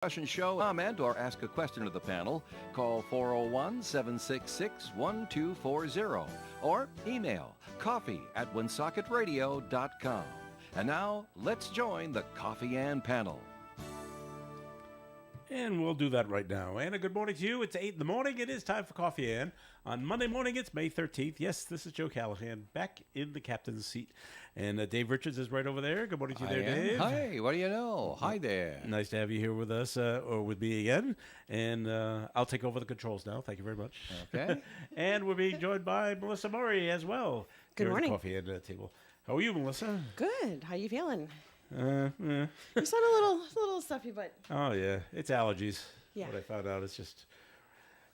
Discussion show, comment, or ask a question of the panel, call 401-766-1240 or email coffee@woonsocketradio.com. And now, let's join the Coffee and panel. And we'll do that right now. Anna, good morning to you. It's 8 in the morning. It is time for Coffee Ann. On Monday morning, it's May 13th. Yes, this is Joe Callahan back in the captain's seat. And Dave Richards is right over there. Good morning to you there, Dave. Hi, what do you know? Hi there. Nice to have you here with us, or with me again. And I'll take over the controls now. Thank you very much. Okay. And we're being joined by Melissa Murray as well. Good here morning. At the Coffee Ann table. How are you, Melissa? Good. How you feeling? Yeah. You sound a little stuffy, but Oh, yeah. It's allergies. Yeah. What I found out is just...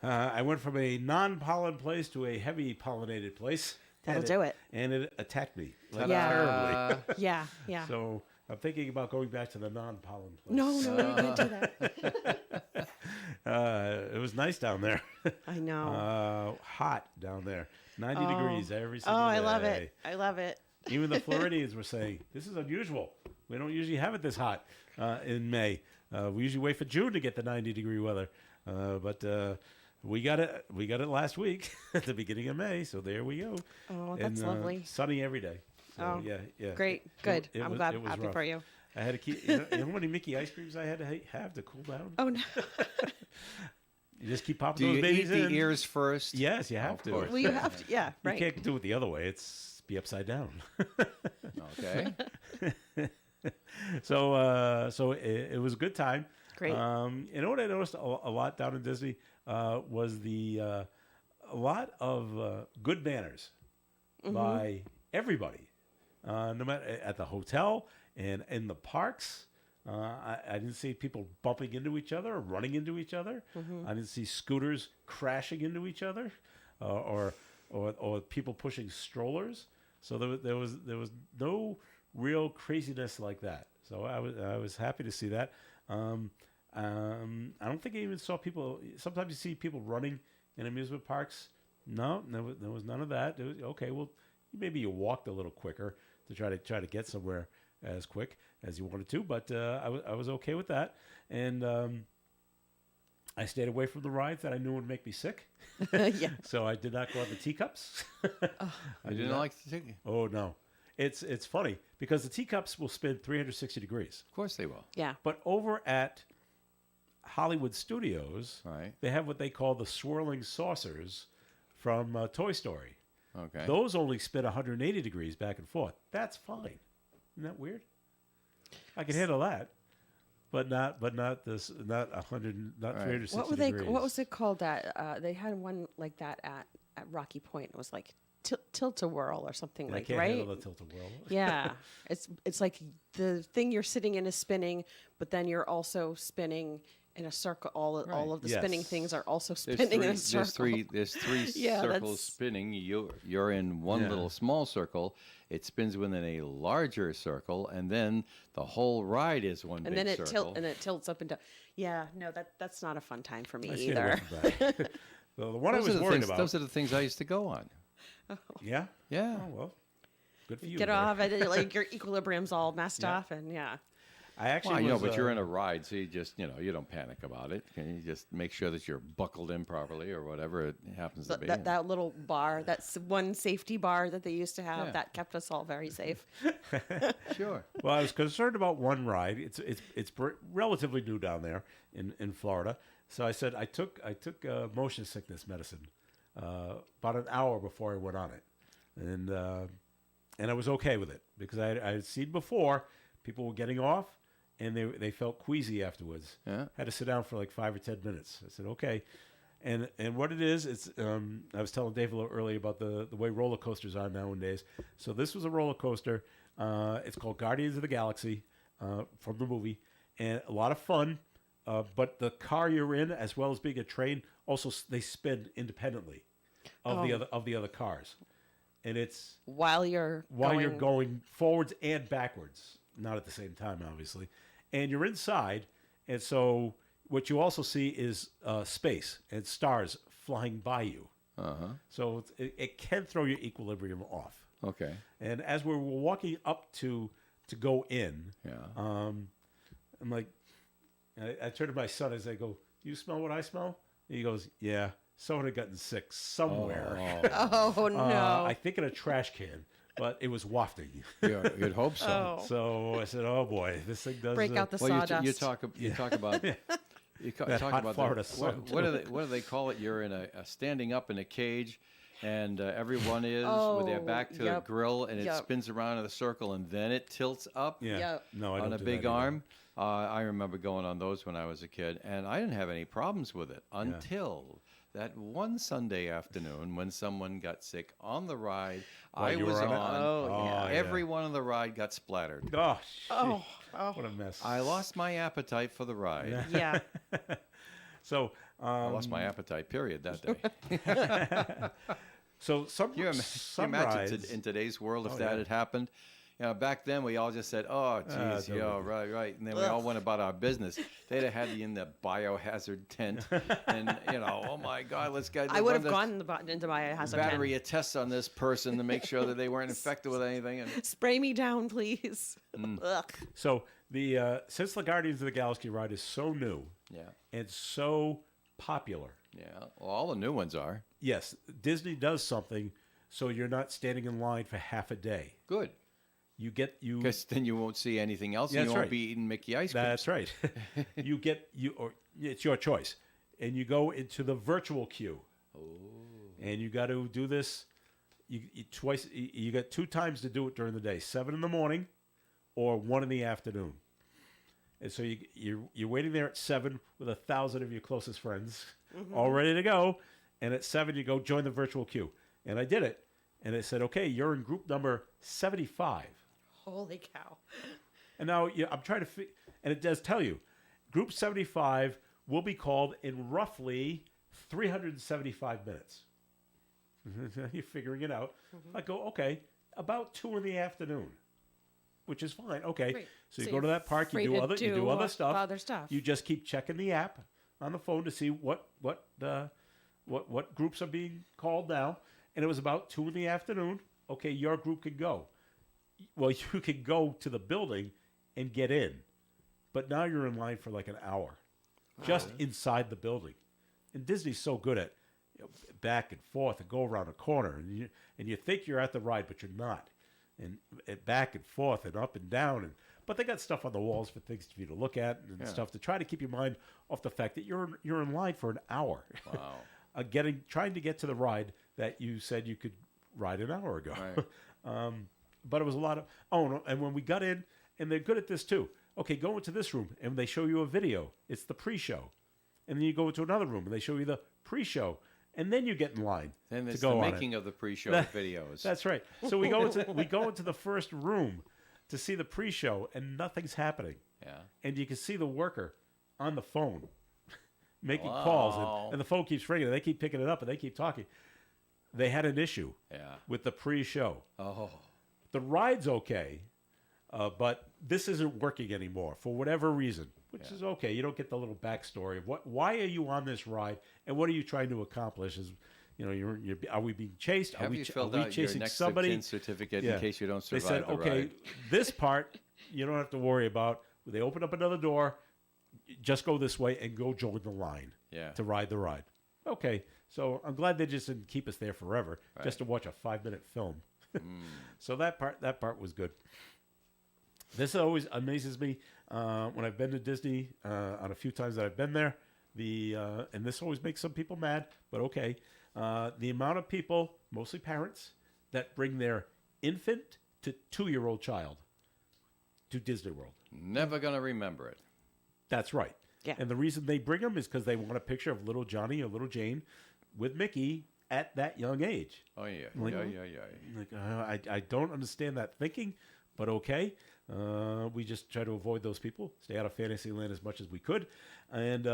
I went from a non-pollen place to a heavy pollinated place. That'll do it. And it attacked me Yeah. terribly. yeah. So I'm thinking about going back to the non-pollen place. No, you can't do that. It was nice down there. I know. Hot down there. 90 degrees every Oh, single day. I love it. I love it. Even the Floridians were saying, this is unusual. We don't usually have it this hot in May. We usually wait for June to get the 90-degree weather. But we got it last week at the beginning of May, so there we go. Oh, that's and, lovely. Sunny every day. So, Oh, yeah. Great. Good. I'm was- glad. it was Happy rough. for you. I had to keep, you know how many Mickey ice creams I had to have to cool down? Oh no. You just keep popping Do those you eat babies the in. ears first? Yes, you have Of to. course. Well, you have to. Yeah. You Right. can't do it the other way. It's be upside down. Okay. So it was a good time. Great. You know what I noticed a lot down in Disney was a lot of good manners by everybody, no matter at the hotel and in the parks. I didn't see people bumping into each other or running into each other. I didn't see scooters crashing into each other, or people pushing strollers. So there was no real craziness like that. So I was happy to see that. I don't think I even saw people. Sometimes you see people running in amusement parks. No, there was none of that. It was, okay, well, maybe you walked a little quicker to try to get somewhere as quick as you wanted to, but I was okay with that. And I stayed away from the rides that I knew would make me sick. Yeah. So I did not go on the teacups. I didn't like the ticket. Oh no, it's funny because the teacups will spin 360 degrees. Of course they will. Yeah. But over at Hollywood Studios, Right. they have what they call the swirling saucers from Toy Story. Okay. Those only spin 180 degrees back and forth. That's fine. Isn't that weird? I can handle that, but not this, not 100, not Right. 360 What were they? degrees. What was it called? That they had one like that at Rocky Point. It was like tilt-a-whirl or something I like can't right. handle the tilt-a-whirl. Yeah, it's like the thing you're sitting in is spinning, but then you're also spinning in a circle. All of the Yes. spinning things are also There's spinning in a circle. there's three Yeah, circles that's- spinning. You're in one Yeah. little small circle. It spins within a larger circle, and then the whole ride is one and big then circle. it tilts up and down. Yeah, no, that's not a fun time for me I stayed away either. from that. the one I Those was are the worried things. about. Those are the things I used to go on. Yeah. Yeah. Oh well. Good for you. Get there. off, and like your equilibrium's all messed Yeah. up, and yeah. I actually Well, you know, was, but you're in a ride, so you just, you don't panic about it. Can you just make sure that you're buckled in properly or whatever it happens to be? That little bar, that's one safety bar that they used to have, Yeah. that kept us all very safe. Sure. Well, I was concerned about one ride. It's relatively new down there in Florida. So I said I took motion sickness medicine about an hour before I went on it, and I was okay with it because I had seen before people were getting off and they felt queasy afterwards. Yeah. Had to sit down for like 5 or 10 minutes. I said okay. And what it is, it's I was telling Dave a little earlier about the way roller coasters are nowadays. So this was a roller coaster. It's called Guardians of the Galaxy from the movie, and a lot of fun. But the car you're in, as well as being a train, also they spin independently of the other cars, and it's While you're you're going forwards and backwards, not at the same time, obviously, and you're inside, and so. What you also see is space and stars flying by you. So it can throw your equilibrium off. Okay. And as we were walking up to go in, Yeah. I'm like, And I turned to my son as I go, "Do you smell what I smell?" And he goes, "Yeah, someone had gotten sick somewhere. Oh no. I think in a trash can, but it was wafting." Yeah, you'd hope so. Oh. So I said, "Oh boy, this thing does Break out the Well, sawdust. you talk about That talk hot about Florida the, sun, what too. do they call it? You're in a standing up in a cage, and everyone is with their Oh, back to yep, the grill, and it yep. spins around in a circle, and then it tilts up Yeah. Yep. No, I don't on a do big that either. arm. I remember going on those when I was a kid, and I didn't have any problems with it until that one Sunday afternoon when someone got sick on the ride. While I you was were on it? on. Oh, yeah. Everyone on the ride got splattered. Oh, Oh, what a mess. I lost my appetite for the ride. yeah. So, I lost my appetite, period, that day. so some Can you some imagine rides. in today's world if Oh, that yeah. had happened? You know, back then we all just said, "Oh, geez, don't yeah, worry. right," and then we all went about our business. They'd have had you in the biohazard tent, and oh my God, let's get. I would have run gone into my house. battery of tests on this person to make sure that they weren't infected with anything. And Spray me down, please. Ugh. So the since the Guardians of the Galaxy ride is so new yeah, and so popular, well, all the new ones are yes, Disney does something so you're not standing in line for half a day. good You get because then you won't see anything else, Yeah, and you that's won't right. be eating Mickey ice cream. That's right. or it's your choice, and you go into the virtual queue. Oh. And you got to do this. You twice. You got 2 times to do it during the day: 7 in the morning, or 1 in the afternoon. And so you're waiting there at 7 with 1,000 of your closest friends, all ready to go. And at 7 you go join the virtual queue. And I did it, and it said, "Okay, you're in group number 75." Holy cow. And now I'm trying to and it does tell you, group 75 will be called in roughly 375 minutes. You're figuring it out. I go, okay, about 2 in the afternoon, which is fine. Okay, Great. so you So go to you're that park, you free do to other do other stuff. other stuff. You just keep checking the app on the phone to see what groups are being called now. And it was about 2 in the afternoon. Okay, your group could go. Well, you could go to the building and get in, but now you're in line for like an hour, just inside the building. And Disney's so good at back and forth and go around a corner, and you think you're at the ride, but you're not, and back and forth and up and down, but they got stuff on the walls for things for you to look at and stuff to try to keep your mind off the fact that you're in line for an hour. Wow. Trying to get to the ride that you said you could ride an hour ago. Right. But it was a lot of no, and when we got in, and they're good at this too. Okay, go into this room and they show you a video. It's the pre-show, and then you go into another room and they show you the pre-show, and then you get in line Then to it's go the on making it. of the pre-show videos. That's right. So we go into the first room to see the pre-show, and nothing's happening. Yeah. And you can see the worker on the phone making Wow. calls, and the phone keeps ringing, and they keep picking it up, and they keep talking. They had an issue Yeah. with the pre-show. Oh. The ride's okay, but this isn't working anymore for whatever reason, which is okay. You don't get the little backstory of why are you on this ride, and what are you trying to accomplish? Is you're are we being chased? Have you are filled we out your chasing next somebody? of kin certificate Yeah. in case you don't They survive said, the okay, ride? this part you don't have to worry about. They open up another door, just go this way and go join the line Yeah. to ride the ride. Okay, so I'm glad they just didn't keep us there forever just to watch a 5-minute film. So that part was good. This always amazes me when I've been to Disney on a few times that I've been there. And this always makes some people mad, but okay. The amount of people, mostly parents, that bring their infant to 2-year-old child to Disney World. Never gonna remember it. That's right. Yeah. And the reason they bring them is because they want a picture of little Johnny or little Jane with Mickey at that young age. Oh yeah. Like- yeah. Like, I don't understand that thinking, but okay. We just try to avoid those people, stay out of Fantasyland as much as we could. And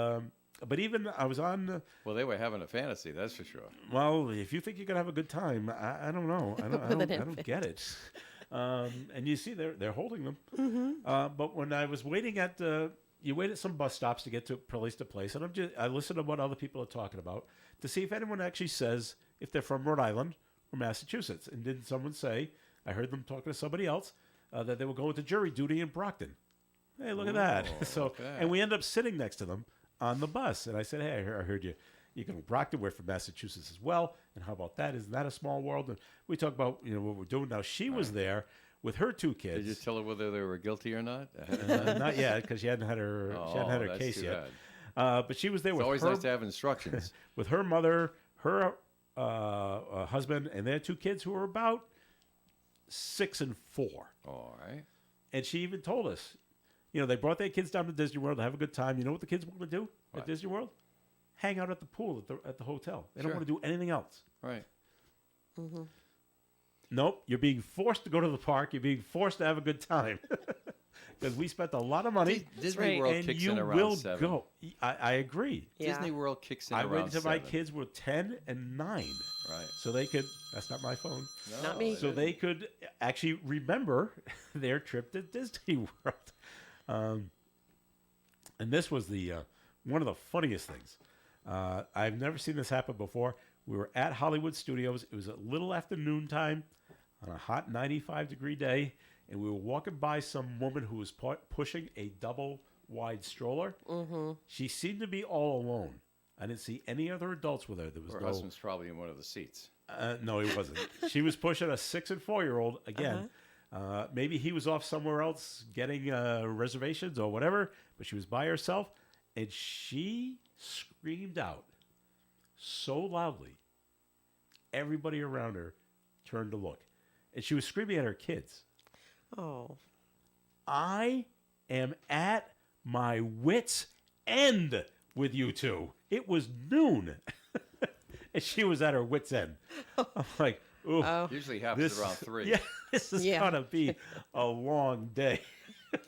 but even I was on. Well, they were having a fantasy, that's for sure. Well, if you think you're gonna have a good time, I don't know. I don't get it. And you see, they're holding them. But when I was waiting at you wait at some bus stops to get to place to place, and I listen to what other people are talking about to see if anyone actually says if they're from Rhode Island or Massachusetts. And didn't someone say? I heard them talking to somebody else that they were going to jury duty in Brockton. Hey, look at that. Ooh, So, okay. and we end up sitting next to them on the bus. And I said, hey, I heard you. You can Brockton. We're from Massachusetts as well. And how about that? Isn't that a small world? And we talk about what we're doing now. She was there with her two kids. Did you tell her whether they were guilty or not? ahead of time? Not yet, because she hadn't had her That's case too yet. bad. But she was there It's with always her nice to have instructions. with her mother, her husband, and their two kids who were about 6 and 4. All right. And she even told us, they brought their kids down to Disney World to have a good time. You know what the kids want to do at What? Disney World? Hang out at the pool at the hotel. They don't Sure. want to do anything else. Right. Nope, you're being forced to go to the park. You're being forced to have a good time because we spent a lot of money, Disney right. World and kicks you in around will 7. go. I agree. Yeah. Disney World kicks in I around went to my 7. kids were 10 and 9, Right. so they could. That's not my phone. Not me. it So isn't. they could actually remember their trip to Disney World. And this was the one of the funniest things. I've never seen this happen before. We were at Hollywood Studios. It was a little after noontime on a hot 95-degree day, and we were walking by some woman who was pushing a double-wide stroller. Mm-hmm. She seemed to be all alone. I didn't see any other adults with her. There was Her no. husband's probably in one of the seats. No, he wasn't. She was pushing a 6 and 4-year-old again. Maybe he was off somewhere else getting reservations or whatever, but she was by herself, and she screamed out so loudly. Everybody around her turned to look, and she was screaming at her kids. Oh. I am at my wits' end with you two. It was noon, and she was at her wits' end. I'm like, ooh. Usually happens around 3. Yeah, this is Yeah. gonna be a long day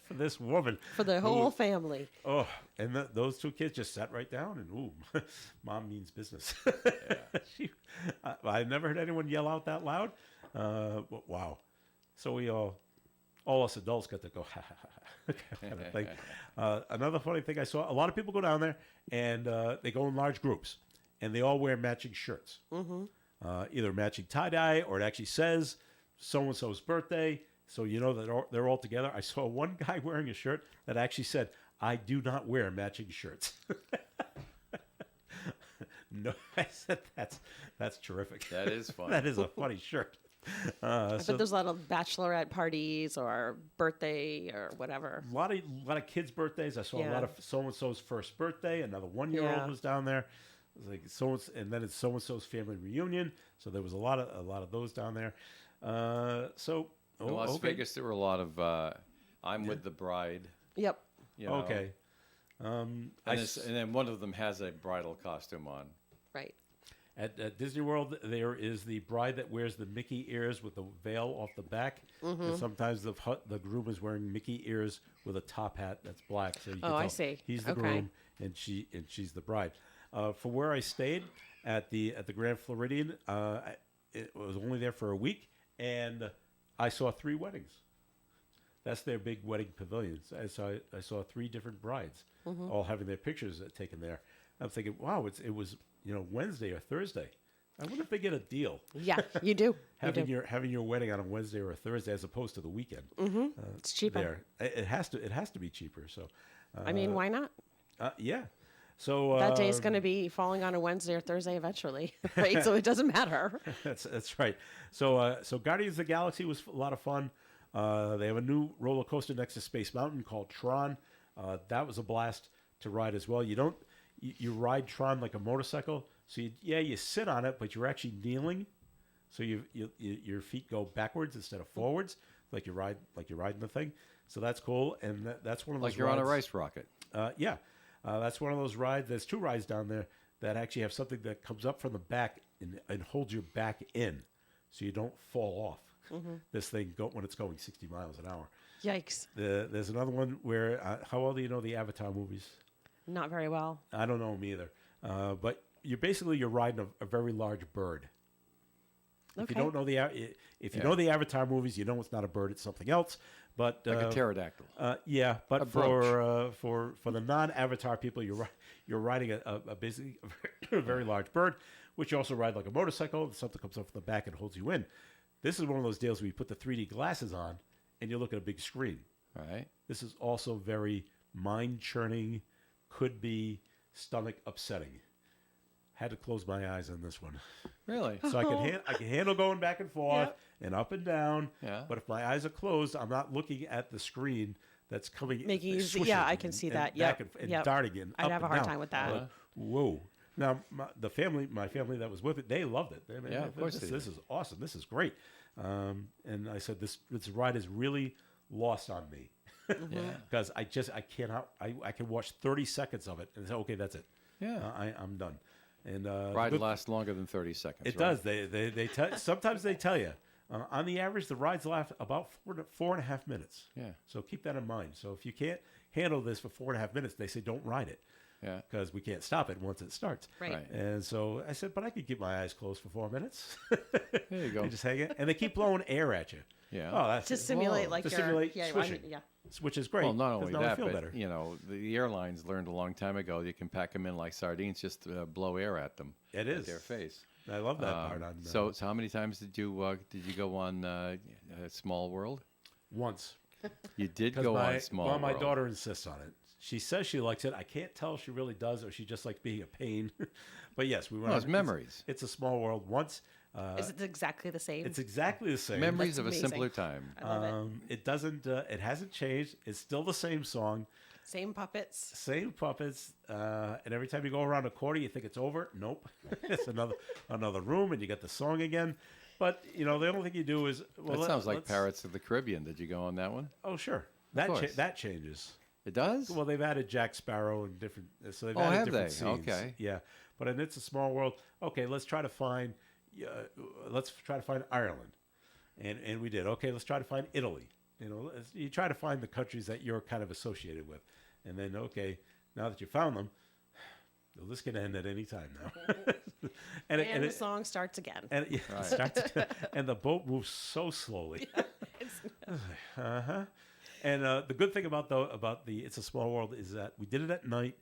for this woman. For the whole family. Oh, and those two kids just sat right down and ooh, mom means business. I never heard anyone yell out that loud. But wow. So we all us adults got to go ha ha ha kind of thing. Another funny thing I saw: a lot of people go down there and they go in large groups, and they all wear matching shirts. Either matching tie-dye or it actually says so-and-so's birthday, so you know that they're all together. I saw one guy wearing a shirt that actually said, I do not wear matching shirts. No, I said, that's terrific. That is fun. That is a funny shirt. But there's a lot of bachelorette parties or birthday or whatever. A lot of kids' birthdays. I saw a Yeah. lot of so-and-so's first birthday. Another 1-year-old Yeah. was down there. It was like and then it's so-and-so's family reunion. So there was a lot of those down there. In Las okay. Vegas, there were a lot of I'm with the bride. Yep. You know, Okay. And then one of them has a bridal costume on. Right. At Disney World, there is the bride that wears the Mickey ears with the veil off the back, and sometimes the groom is wearing Mickey ears with a top hat that's black. So you can Oh, I tell see. he's the Okay. groom and she's the bride. For where I stayed at the Grand Floridian, it was only there for a week, and I saw 3 weddings. That's their big wedding pavilion. So I saw 3 different brides, all having their pictures taken there. I'm thinking, wow, it was Wednesday or Thursday. I wonder if they get a deal Yeah, you do. having your wedding on a Wednesday or a Thursday as opposed to the weekend. It's cheaper. There, it has to be cheaper. So, I mean, why not? yeah. So That day's going to be falling on a Wednesday or Thursday eventually, right? So it doesn't matter. That's right. So Guardians of the Galaxy was a lot of fun. They have a new roller coaster next to Space Mountain called Tron. That was a blast to ride as well. You ride Tron like a motorcycle. So you sit on it, but you're actually kneeling. So your feet go backwards instead of forwards, like you're riding the thing. So that's cool, and that's one of those Like you're on a rides- rice rocket. Yeah, that's one of those rides. There's 2 rides down there that actually have something that comes up from the back and holds your back in, so you don't fall off. This thing when it's going 60 miles an hour. Yikes. There's another one where how well do you know the Avatar movies? Not very well. I don't know them either. But you're riding a very large bird. If you Okay. don't know if you know the Avatar movies, you know it's not a bird; it's something else. But Like a pterodactyl. yeah, but A for the non-Avatar people, you're riding basically a very large bird, which you also ride like a motorcycle. Something comes up from the back and holds you in. This is one of those deals where you put the 3D glasses on and you look at a big screen. Right. This is also very mind churning, could be stomach upsetting. Had to close my eyes on this one, Really? so I can handle going back and forth and up and down. Yeah. But if my eyes are closed, I'm not looking at the screen that's coming. Making you see- swishing yeah, I can see and that. back Yep, and yep. darting and I'd up have a and hard down. time with that. I'm like, whoa. Now, my family that was with it, they loved it. Yeah, of course this, they this did. is awesome. This is great. And I said, this ride is really lost on me. Yeah. Because I cannot, I can watch 30 seconds of it and say, okay, that's it. Yeah. I'm done. And Ride good- lasts longer than 30 seconds. it right? does. They sometimes they tell you. On the average, the rides last about 4.5 minutes. Yeah. So keep that in mind. So if you can't handle this for 4.5 minutes, they say don't ride it Yeah. because we can't stop it once it starts. Right. Right. And so I said, but I could keep my eyes closed for 4 minutes. There you go. And just hang it, and they keep blowing air at you. Yeah. Oh, that's To simulate Whoa. like To your simulate yeah, swishing. yeah. which is great. Well, not 'cause only now I that, feel but better. you know, the airlines learned a long time ago you can pack them in like sardines, just blow air at them. It at is. their face. I love that part. On So how many times did you go on Small World? once. You did Because go on Small well, my World. daughter insists on it. She says she likes it. I can't tell if she really does or she just likes being a pain. But yes, we went. No, on it's memories. It's a small world. Once. Is it exactly the same? It's exactly the same. Memories That's of a amazing. simpler time. I love it. It doesn't. It hasn't changed. It's still the same song, Same puppets. same puppets, and every time you go around a corner, you think it's over. Nope, it's another room, and you get the song again. But you know, the only thing you do is well, That sounds like let's- Pirates of the Caribbean. Did you go on that one? Oh, sure. That course. that changes. It does. Well, they've added Jack Sparrow and different. So they've Oh, added have different they? scenes. Okay. Yeah, but in It's a Small World. Okay, let's try to find. Let's try to find Ireland, and we did. Okay, let's try to find Italy. You know, you try to find the countries that you're kind of associated with, and then okay, now that you found them, well, this can end at any time now. And, it, the song starts again. and it Right. starts, and the boat moves so slowly. And the good thing about the It's a Small World is that we did it at night,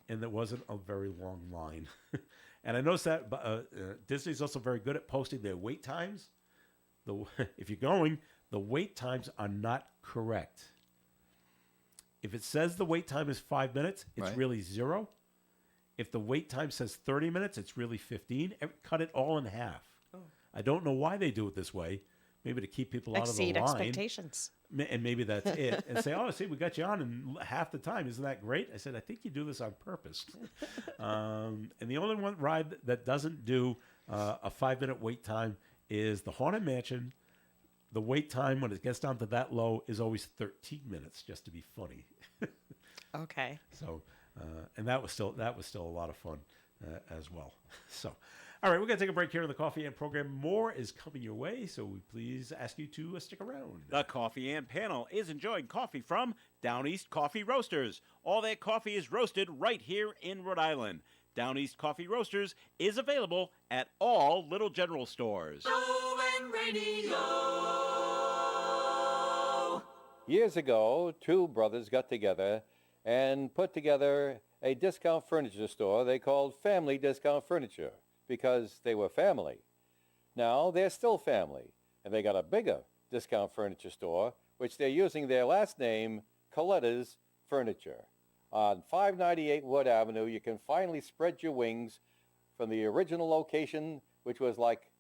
and there wasn't a very long line. And I noticed that Disney's also very good at posting their wait times. If you're going, the wait times are not correct. If it says the wait time is 5 minutes, it's Right. really 0. If the wait time says 30 minutes, it's really 15. Cut it all in half. I don't know why they do it this way. Maybe to keep people out of Exceed the line. expectations. And maybe that's it. And say, oh, see, we got you on in half the time. Isn't that great? I said, I think you do this on purpose. And the only one ride that doesn't do a 5-minute wait time is the Haunted Mansion. The wait time when it gets down to that low is always 13 minutes, just to be funny. Okay. So, and that was still a lot of fun as well. So, all right, we're gonna take a break here on the Coffee and program. More is coming your way, so we please ask you to stick around. The Coffee and Panel is enjoying coffee from Down East Coffee Roasters. All their coffee is roasted right here in Rhode Island. Down East Coffee Roasters is available at all Little General stores. Years ago, two brothers got together and put together a discount furniture store they called Family Discount Furniture because they were family. Now they're still family, and they got a bigger discount furniture store, which they're using their last name, Coletta's Furniture. On 598 Wood Avenue, you can finally spread your wings from the original location, which was like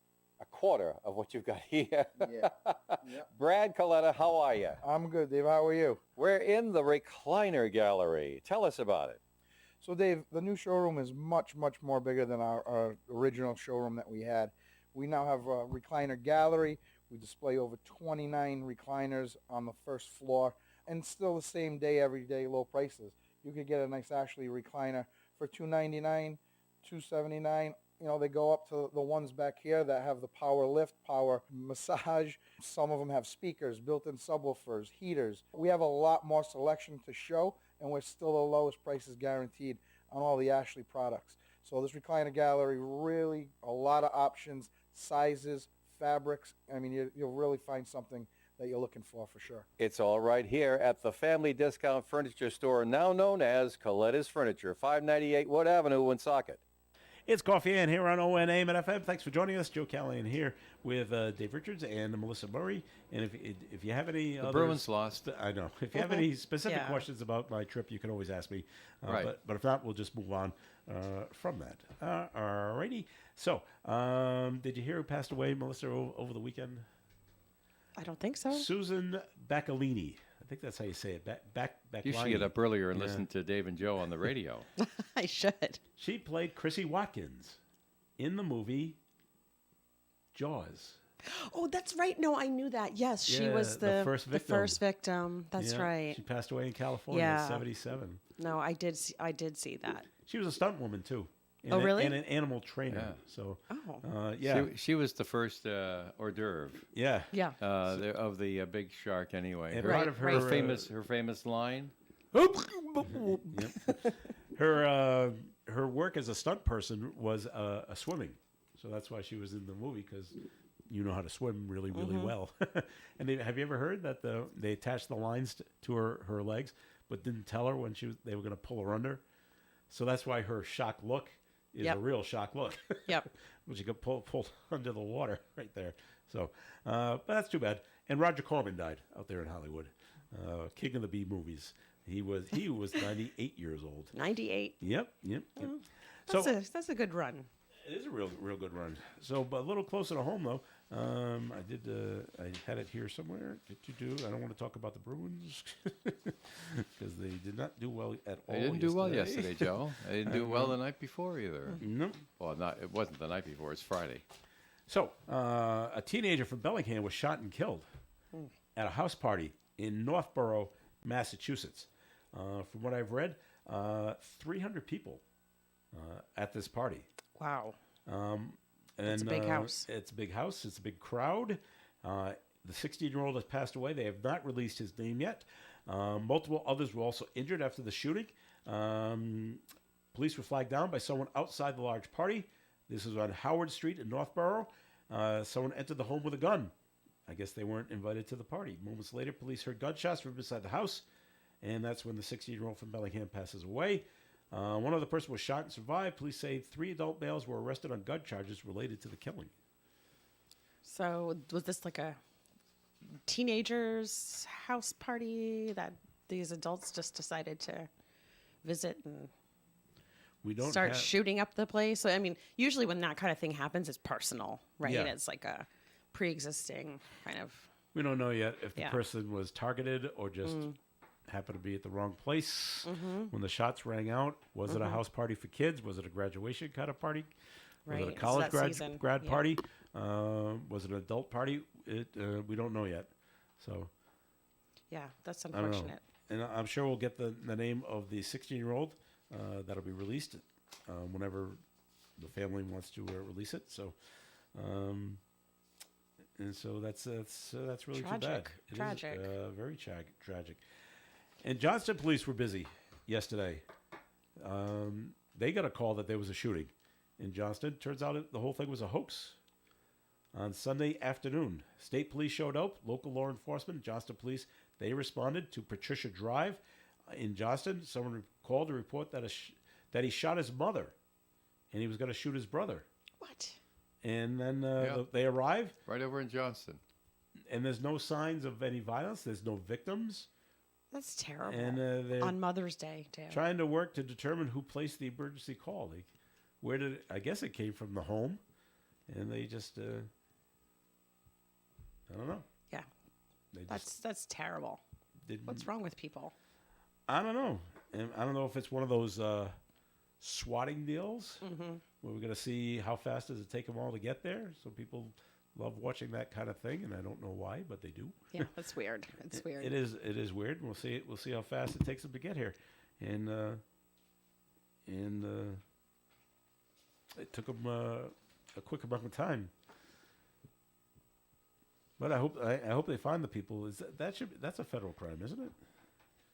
a quarter of what you've got here. Yeah. Yep. Brad Coletta, how are you? I'm good, Dave. How are you? We're in the Recliner Gallery. Tell us about it. So, Dave, the new showroom is much, much more bigger than our original showroom that we had. We now have a recliner gallery. We display over 29 recliners on the first floor, and still the same day, every day, low prices. You could get a nice Ashley recliner for $299, $279. You know, they go up to the ones back here that have the power lift, power massage. Some of them have speakers, built-in subwoofers, heaters. We have a lot more selection to show, and we're still the lowest prices guaranteed on all the Ashley products. So this recliner gallery, really a lot of options, sizes, fabrics. I mean, you'll really find something that you're looking for sure. It's all right here at the Family Discount Furniture Store, now known as Coletta's Furniture, 598 Wood Avenue, Woonsocket. It's Coffee and here on ONAM and FM. Thanks for joining us. Joe Callahan here with Dave Richards and Melissa Murray. And if you have any The Bruins lost. I know. If you have any specific Yeah. questions about my trip, you can always ask me. Right. But if not, we'll just move on from that. All righty. So, did you hear who passed away, Melissa, over the weekend? I don't think so. Susan Baccalini. I think that's how you say it. You should get up earlier and Yeah. listen to Dave and Joe on the radio. I should. She played Chrissy Watkins in the movie Jaws. Oh, that's right. No, I knew that. Yes, she Yeah, was the the first the victim. first victim. That's Yeah, right. She passed away in California Yeah. at 77. No, I did. I did see that. She was a stunt woman too. And Oh, really? And an animal trainer. Yeah. So, Oh. yeah, She was the first hors d'oeuvre yeah. Yeah. of the big shark anyway. And Her, part of her, right. her famous line. Her work as a stunt person was swimming, so that's why she was in the movie because you know how to swim really well. And have you ever heard that they attached the lines to her legs, but didn't tell her when they were going to pull her under? So that's why her shock look is Yep. a real shock look. Yep. When she got pulled under the water right there. So, but that's too bad. And Roger Corman died out there in Hollywood, king of the B movies. He was 98 years old. 98. Yep. So That's a good run. it is a real good run. So, but a little closer to home though. I had it here somewhere. I don't want to talk about the Bruins because they did not do well at all. They didn't do well yesterday, Joe. They didn't do well the night before either. No. Well, it wasn't the night before. It's Friday. So, a teenager from Bellingham was shot and killed at a house party in Northborough, Massachusetts. From what I've read, 300 people at this party. Wow. And, a big house. It's a big house. It's a big crowd. The 16-year-old has passed away. They have not released his name yet. Multiple others were also injured after the shooting. Police were flagged down by someone outside the large party. This was on Howard Street in Northborough. Someone entered the home with a gun. I guess they weren't invited to the party. Moments later, police heard gunshots from inside the house, and that's when the 16-year-old from Bellingham passes away. One other person was shot and survived. Police say 3 adult males were arrested on gun charges related to the killing. So was this like a teenagers' house party that these adults just decided to visit and We don't start have, shooting up the place? So, I mean, usually when that kind of thing happens, it's personal, right? Yeah. It's like a pre-existing kind of. we don't know yet if the Yeah. person was targeted or just happened to be at the wrong place when the shots rang out. Was it a house party for kids? Was it a graduation kind of party? Was Right, it a it's college that season. grad Yeah. party? Was it an adult party? We don't know yet. So Yeah, that's I don't know. unfortunate. And I'm sure we'll get the name of the 16-year-old that'll be released whenever the family wants to release it. So, and so that's really too bad. Tragic. It is, Tragic. very tragic. And Johnston police were busy yesterday. They got a call that there was a shooting in Johnston. Turns out the whole thing was a hoax. On Sunday afternoon, state police showed up. Local law enforcement, Johnston police, they responded to Patricia Drive in Johnston. Someone called to report that that he shot his mother, and he was going to shoot his brother. What? And then Yeah. they arrive, Right over in Johnston. and there's no signs of any violence. There's no victims, That's terrible. and they're On Mother's Day, too. trying to work to determine who placed the emergency call. Where did I guess it came from the home, and they just I don't know. Yeah, They that's terrible. didn't. What's wrong with people? I don't know. And I don't know if it's one of those swatting deals where we're going to see how fast does it take them all to get there. So people love watching that kind of thing, and I don't know why, but they do. Yeah, that's weird. It's weird. It is weird. And we'll see how fast it takes them to get here, and it took them a quick amount of time. But I hope they find the people. That's a federal crime, isn't it?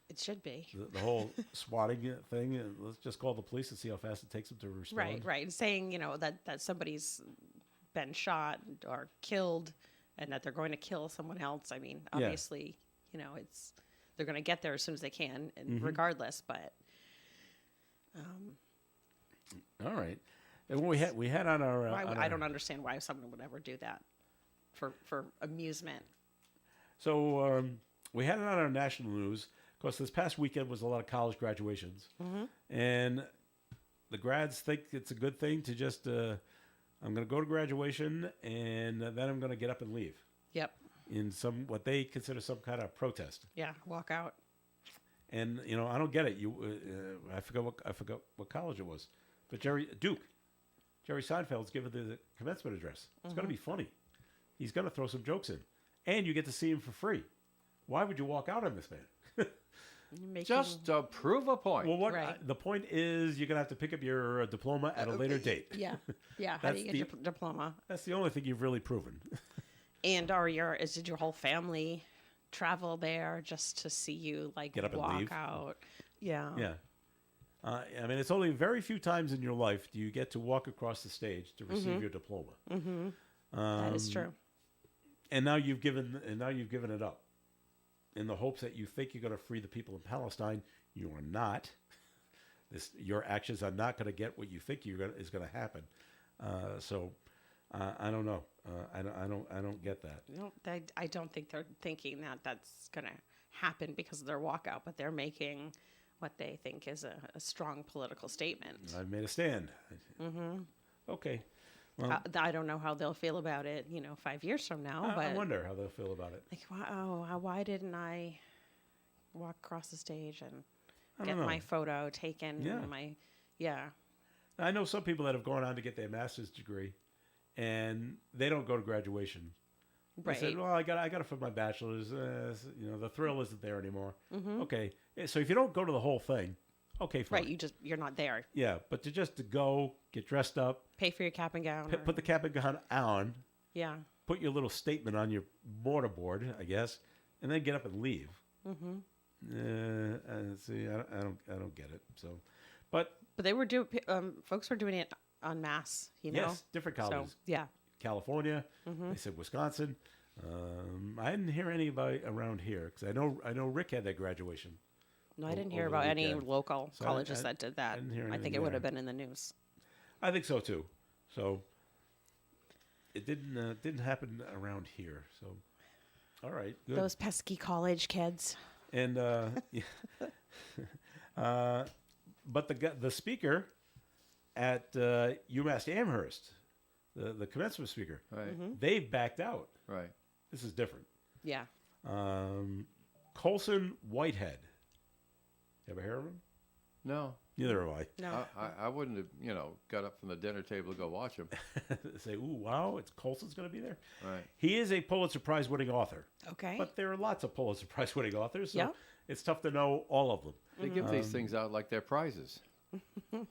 It should be. The whole swatting thing. Let's just call the police and see how fast it takes them to respond. Right. Saying, that somebody's been shot or killed and that they're going to kill someone else. I mean, Yeah. obviously, they're going to get there as soon as they can, and Mm-hmm. regardless, but All right. And when we had on our, Why, on I our- don't understand why someone would ever do that for amusement. So we had it on our national news. Of course, this past weekend was a lot of college graduations, and the grads think it's a good thing to just I'm going to go to graduation and then I'm going to get up and leave Yep. in some what they consider some kind of protest. Yeah. Walk out. And I don't get it. I forgot what college it was, but Jerry Seinfeld's giving the commencement address. It's going to be funny. He's going to throw some jokes in, and you get to see him for free. Why would you walk out on this man? You're making, Just to prove a point. Well, Right. the point is, you're gonna have to pick up your diploma at a later date. yeah. Yeah. How do That's you get your diploma? That's the only thing you've really proven. And did your whole family travel there just to see you like Get up and walk leave? out? Yeah. Yeah. I mean, it's only very few times in your life do you get to walk across the stage to receive your diploma. That is true. And now you've given it up, in the hopes that you think you're going to free the people in Palestine. You are not. Your actions are not going to get what you think is going to happen. So I don't know. I don't get that. No, I don't think they're thinking that that's going to happen because of their walkout, but they're making what they think is a strong political statement. I've made a stand. Okay. Well, I don't know how they'll feel about it, 5 years from now, but I wonder how they'll feel about it. like, wow, why didn't I walk across the stage and I get don't know. my photo taken? Yeah. I know some people that have gone on to get their master's degree, and they don't go to graduation. They Right. said, "Well, I got it for my bachelor's. The thrill isn't there anymore." Okay, so if you don't go to the whole thing, okay, fine. Right, you're not there. Yeah, but to go, get dressed up, Pay for your cap and gown. put the cap and gown on, Yeah. put your little statement on your mortarboard, I guess, and then get up and leave. See, I don't get it. So, but But they were folks were doing it en masse, yes, different colleges. So, yeah. California. They said Wisconsin. I didn't hear anybody around here because I know Rick had that graduation. No, I didn't over hear the about any weekend. local So colleges I that did that. didn't hear I think anything it would have there. been in the news. I think so too. So it didn't happen around here. So all right, good. Those pesky college kids. And but the speaker at UMass Amherst, the commencement speaker, Right. they've backed out. Right. This is different. Yeah. Colson Whitehead. You ever heard of him? No. Neither have I. No. I wouldn't have, got up from the dinner table to go watch him. Say, ooh, wow, it's Colson's going to be there. Right. He is a Pulitzer Prize winning author, Okay. but there are lots of Pulitzer Prize winning authors, so Yeah. it's tough to know all of them. They give these things out like they're prizes.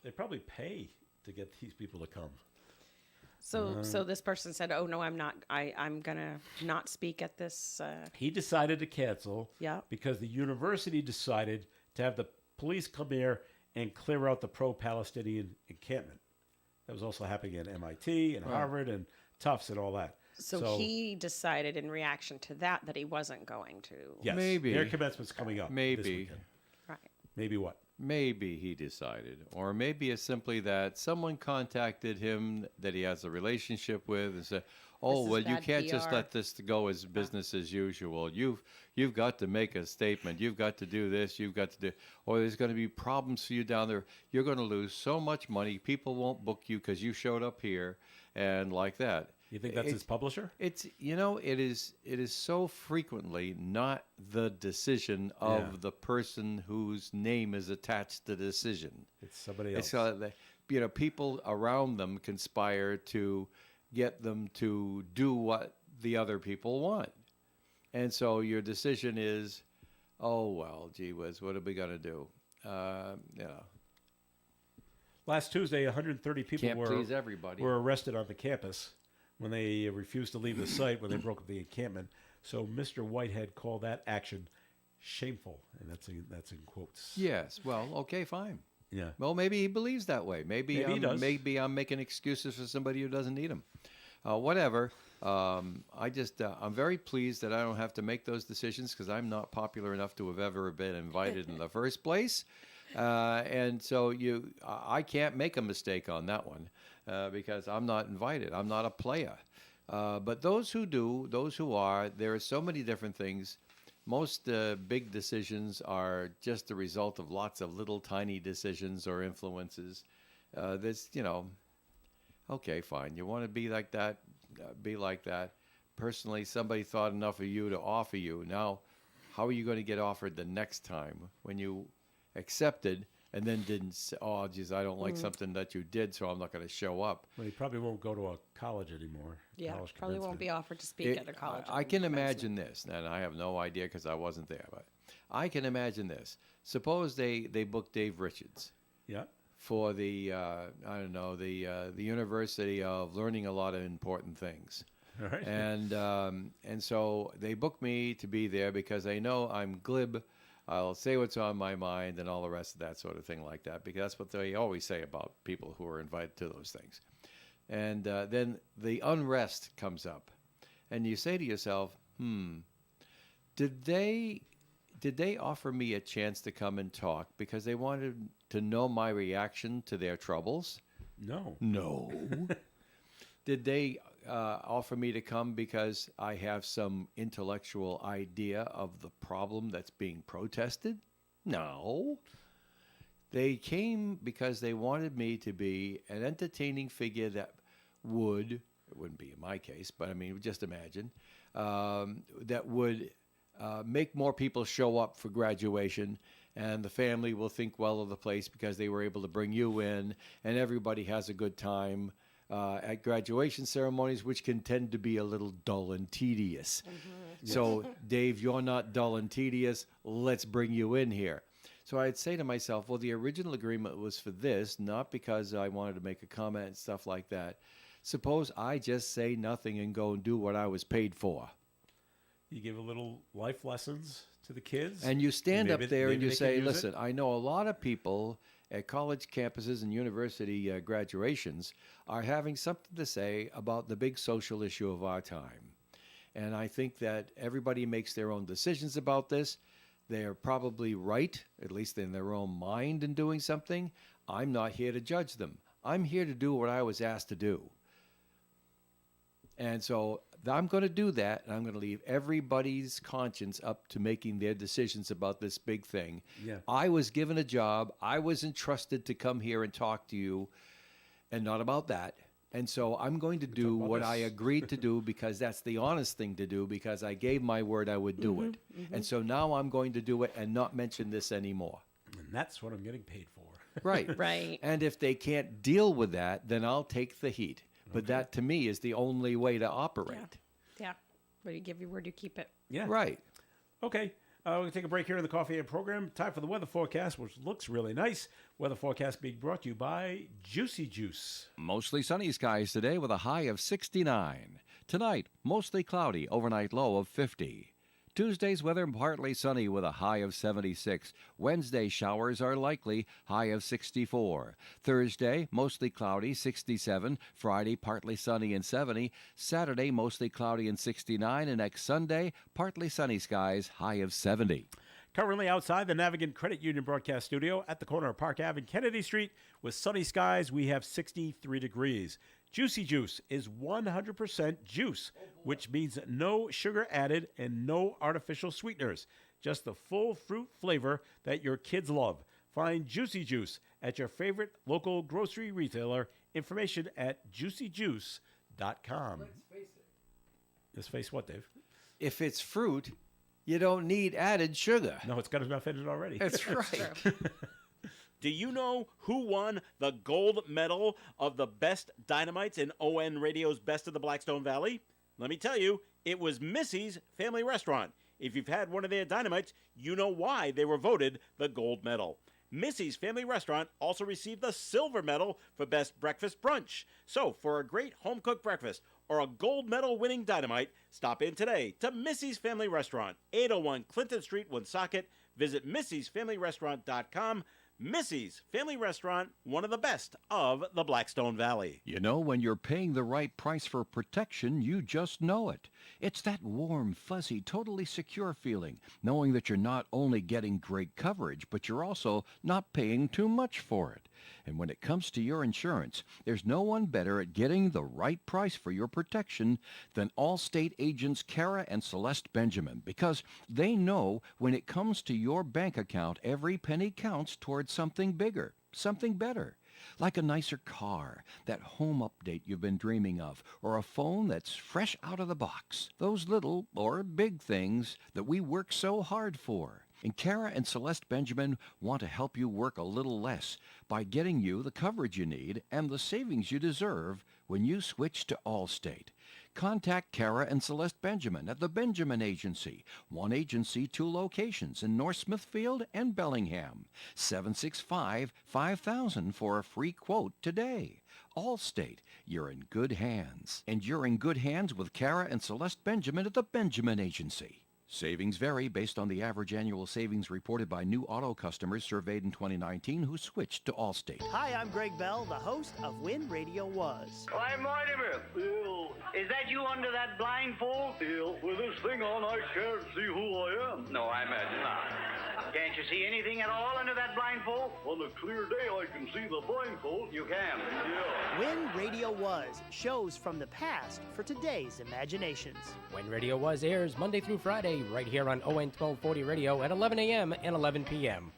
They probably pay to get these people to come. So this person said, "Oh no, I'm not. I'm gonna not speak at this." He decided to cancel Yeah. because the university decided to have the police come here and clear out the pro-Palestinian encampment. That was also happening at MIT and Harvard and Tufts and all that. So he decided in reaction to that he wasn't going to. yes, Maybe. their commencement's coming up. this Maybe. weekend. Right. Maybe what? Maybe he decided. Or maybe it's simply that someone contacted him that he has a relationship with and said, "Oh, This is well, you bad can't just PR." let this go as business as usual. You've got to make a statement. You've got to do this. You've got to do, or there's going to be problems for you down there. You're going to lose so much money. People won't book you because you showed up here and like that." You think that's his publisher? It's it is so frequently not the decision of Yeah. the person whose name is attached to the decision. It's somebody else. It's people around them conspire to get them to do what the other people want, and so your decision is, oh well, gee whiz, what are we gonna do? Last Tuesday, 130 people Can't please everybody. were arrested on the campus when they refused to leave the site when they broke up the encampment. So Mr. Whitehead called that action shameful, and that's in quotes. Yes, well, okay, fine. Yeah. Well, maybe he believes that way. Maybe Maybe he does. maybe I'm making excuses for somebody who doesn't need them. Whatever. I'm very pleased that I don't have to make those decisions because I'm not popular enough to have ever been invited in the first place. And so I can't make a mistake on that one because I'm not invited. I'm not a player. But those who do, those who are, there are so many different things. Most big decisions are just the result of lots of little tiny decisions or influences. That's, okay, fine. You want to be like that, be like that. Personally, somebody thought enough of you to offer you. Now, how are you going to get offered the next time when you accepted and then didn't say, oh, geez, I don't like something that you did, so I'm not going to show up? Well, he probably won't go to a college anymore. Yeah, college probably won't commencement. be offered to speak at a college. I can imagine this, and I have no idea because I wasn't there, but I can imagine this. Suppose they book Dave Richards Yeah. for the the University of Learning a lot of important things. All right. And so they book me to be there because they know I'm glib. I'll say what's on my mind and all the rest of that sort of thing like that, because that's what they always say about people who are invited to those things. And then the unrest comes up, and you say to yourself, did they offer me a chance to come and talk because they wanted to know my reaction to their troubles? No. No. Did they offer me to come because I have some intellectual idea of the problem that's being protested? No. They came because they wanted me to be an entertaining figure that it wouldn't be in my case, but I mean, just imagine, that would make more people show up for graduation, and the family will think well of the place because they were able to bring you in, and everybody has a good time at graduation ceremonies, which can tend to be a little dull and tedious. So, Dave, you're not dull and tedious. Let's bring you in here. So I'd say to myself, well, the original agreement was for this, not because I wanted to make a comment and stuff like that. Suppose I just say nothing and go and do what I was paid for. You give a little life lessons to the kids. And you stand up Maybe- there and maybe you they can say, use it. listen, I know a lot of people at college campuses and university graduations are having something to say about the big social issue of our time. And I think that everybody makes their own decisions about this. They're probably right, at least in their own mind, in doing something. I'm not here to judge them. I'm here to do what I was asked to do. And so I'm going to do that, and I'm going to leave everybody's conscience up to making their decisions about this big thing. Yeah. I was given a job. I was entrusted to come here and talk to you, and not about that. And so I'm going to do about what this. I agreed to do because that's the honest thing to do, because I gave my word I would do it. And so now I'm going to do it and not mention this anymore. And that's what I'm getting paid for. Right. Right. And if they can't deal with that, then I'll take the heat. But that, to me, is the only way to operate. Yeah. But you give your word, you keep it. Yeah. Right. Okay. We're going to take a break here in the Coffee and program. Time for the weather forecast, which looks really nice. Weather forecast being brought to you by Juicy Juice. Mostly sunny skies today with a high of 69. Tonight, mostly cloudy, overnight low of 50. Tuesday's weather partly sunny with a high of 76. Wednesday showers are likely, high of 64. Thursday mostly cloudy, 67. Friday partly sunny and 70. Saturday mostly cloudy and 69, and next Sunday partly sunny skies, high of 70. Currently outside the Navigant Credit Union broadcast studio at the corner of Park Ave and Kennedy Street with sunny skies, we have 63 degrees. Juicy Juice is 100% juice, which means no sugar added and no artificial sweeteners. Just the full fruit flavor that your kids love. Find Juicy Juice at your favorite local grocery retailer. Information at juicyjuice.com. Let's face what, Dave? If it's fruit, you don't need added sugar. No, it's got enough in it already. That's right. Do you know who won the gold medal of the best dynamites in ON Radio's Best of the Blackstone Valley? Let me tell you, it was Missy's Family Restaurant. If you've had one of their dynamites, you know why they were voted the gold medal. Missy's Family Restaurant also received the silver medal for Best Breakfast Brunch. So, for a great home-cooked breakfast or a gold medal winning dynamite, stop in today to Missy's Family Restaurant, 801 Clinton Street, Woonsocket. Visit Missy'sFamilyRestaurant.com. Missy's Family Restaurant, one of the best of the Blackstone Valley. You know, when you're paying the right price for protection, you just know it. It's that warm, fuzzy, totally secure feeling, knowing that you're not only getting great coverage, but you're also not paying too much for it. And when it comes to your insurance, there's no one better at getting the right price for your protection than Allstate agents Kara and Celeste Benjamin, because they know when it comes to your bank account, every penny counts towards something bigger, something better. Like a nicer car, that home update you've been dreaming of, or a phone that's fresh out of the box. Those little or big things that we work so hard for. And Kara and Celeste Benjamin want to help you work a little less by getting you the coverage you need and the savings you deserve when you switch to Allstate. Contact Kara and Celeste Benjamin at the Benjamin Agency. One agency, 2 locations in North Smithfield and Bellingham. 765-5000 for a free quote today. Allstate, you're in good hands. And you're in good hands with Kara and Celeste Benjamin at the Benjamin Agency. Savings vary based on the average annual savings reported by new auto customers surveyed in 2019 who switched to Allstate. Hi, I'm Greg Bell, the host of When Radio Was. Why, Mortimer! Bill! Is that you under that blindfold? Bill, with this thing on, I can't see who I am. No, I imagine not. Can't you see anything at all under that blindfold? On a clear day, I can see the blindfold. You can? Yeah. When Radio Was, shows from the past for today's imaginations. When Radio Was airs Monday through Friday, right here on ON 1240 Radio at 11 a.m. and 11 p.m.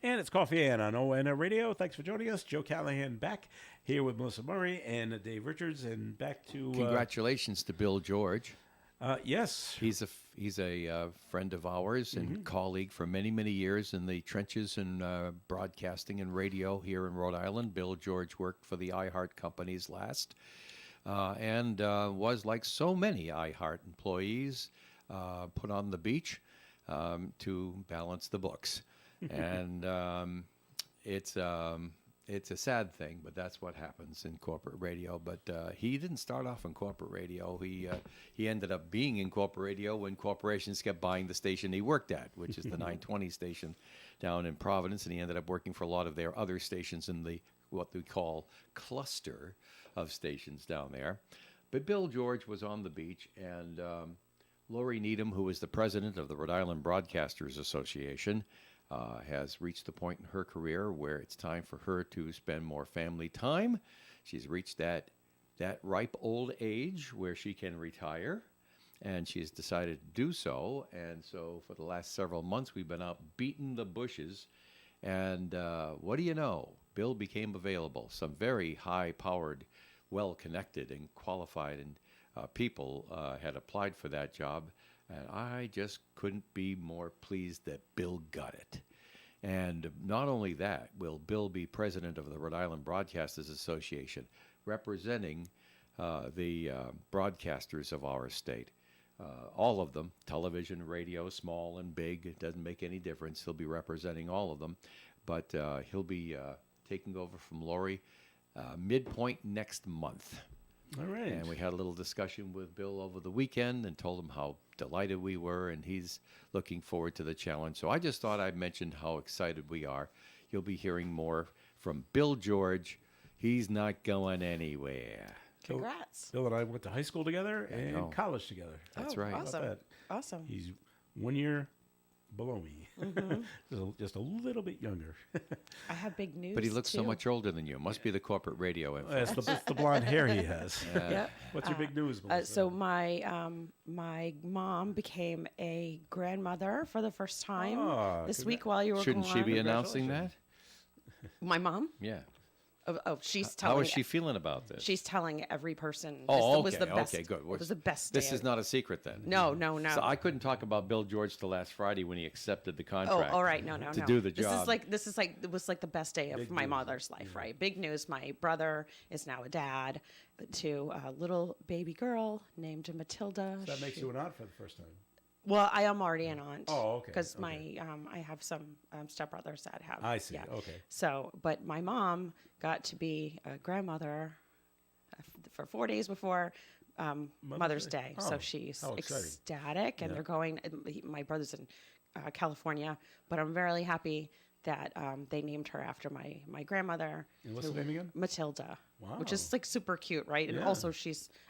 And it's Coffee Ann on ON Radio. Thanks for joining us. Joe Callahan back here with Melissa Murray and Dave Richards, and back to Congratulations to Bill George. Yes, He's a friend of ours and colleague for many, many years in the trenches and broadcasting and radio here in Rhode Island. Bill George worked for the iHeart companies last, and was, like so many iHeart employees, put on the beach to balance the books. And it's a sad thing, but that's what happens in corporate radio. But he didn't start off in corporate radio. He ended up being in corporate radio when corporations kept buying the station he worked at, which is the 920 station down in Providence, and he ended up working for a lot of their other stations in the what we call cluster of stations down there. But Bill George was on the beach, and Lori Needham, who is the president of the Rhode Island Broadcasters Association, has reached the point in her career where it's time for her to spend more family time. She's reached that ripe old age where she can retire, and she's decided to do so. And so for the last several months, we've been out beating the bushes. And what do you know? Bill became available. Some very high-powered, well-connected and qualified people had applied for that job. And I just couldn't be more pleased that Bill got it. And not only that, will Bill be president of the Rhode Island Broadcasters Association, representing the broadcasters of our state. All of them, television, radio, small and big, it doesn't make any difference. He'll be representing all of them. But he'll be taking over from Lori midpoint next month. all right. And we had a little discussion with Bill over the weekend and told him how delighted we were, and he's looking forward to the challenge. So I just thought I'd mention how excited we are. You'll be hearing more from Bill George. He's not going anywhere. Congrats. Bill and I went to high school together and know. college together. That's Oh, right. How about Awesome. that? Awesome. He's 1 year below me, just a little bit younger. I have big news. But he looks so too. much older than you. Must be the corporate radio influence. It's the blonde hair he has. Yep. What's your big news, Melissa? So my mom became a grandmother for the first time Ah, this week while you were Shouldn't she gone. be announcing that? My mom? Yeah. Oh, she's telling. How is she feeling about this? She's telling every person. Oh, this was the best. okay, good. It was the best. This day is of- not a secret then. No. So I couldn't talk about Bill George till last Friday when he accepted the Oh, contract. all right. No. to do the This job. is like it was like the best day of Big my news. mother's life, right? Big news. My brother is now a dad to a little baby girl named Matilda. That makes She- you an aunt for the first time. Well, I am already an aunt. Oh, okay, Because okay. I have some stepbrothers that have. I see. Yeah. Okay. So, but my mom got to be a grandmother for 4 days before Mother's Day. Oh, So she's how exciting. ecstatic, and Yeah. they're going. My brother's in California. But I'm very happy that they named her after my grandmother. And what's the name again? Matilda. Wow. Which is like super cute, right? And Yeah. also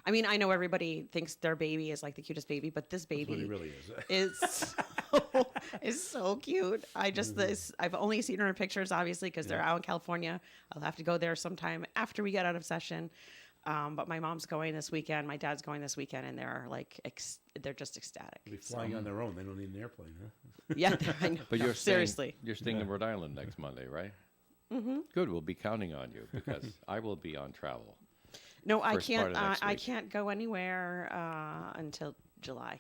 I mean, I know everybody thinks their baby is like the cutest baby, but this That's what baby he really is. is so cute. I've only seen her in pictures, obviously, because they're out in California. I'll have to go there sometime after we get out of session. But my mom's going this weekend. My dad's going this weekend, and they're like, they're just ecstatic. They'll be flying on their own. They don't need an airplane, huh? Yeah, I know. But you're Seriously. You're staying in Rhode Island next Monday, right? Mm-hmm. Good. We'll be counting on you because I will be on travel. No, I First part can't. of next I week. can't go anywhere until July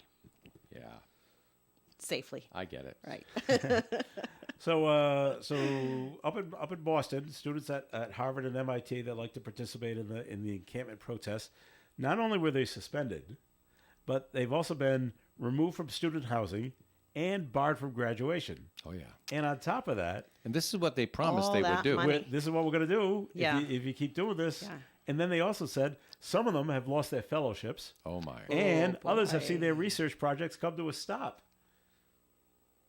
Yeah, safely. I get it. Right. So up in Boston, students at Harvard and MIT that like to participate in the encampment protests, not only were they suspended, but they've also been removed from student housing and barred from graduation. Oh yeah. And on top of that, And this is what they promised All they would that do. money. this is what we're going to do Yeah. if you keep doing this. Yeah. And then they also said some of them have lost their fellowships, Oh my. and others have boy. seen their research projects come to a stop.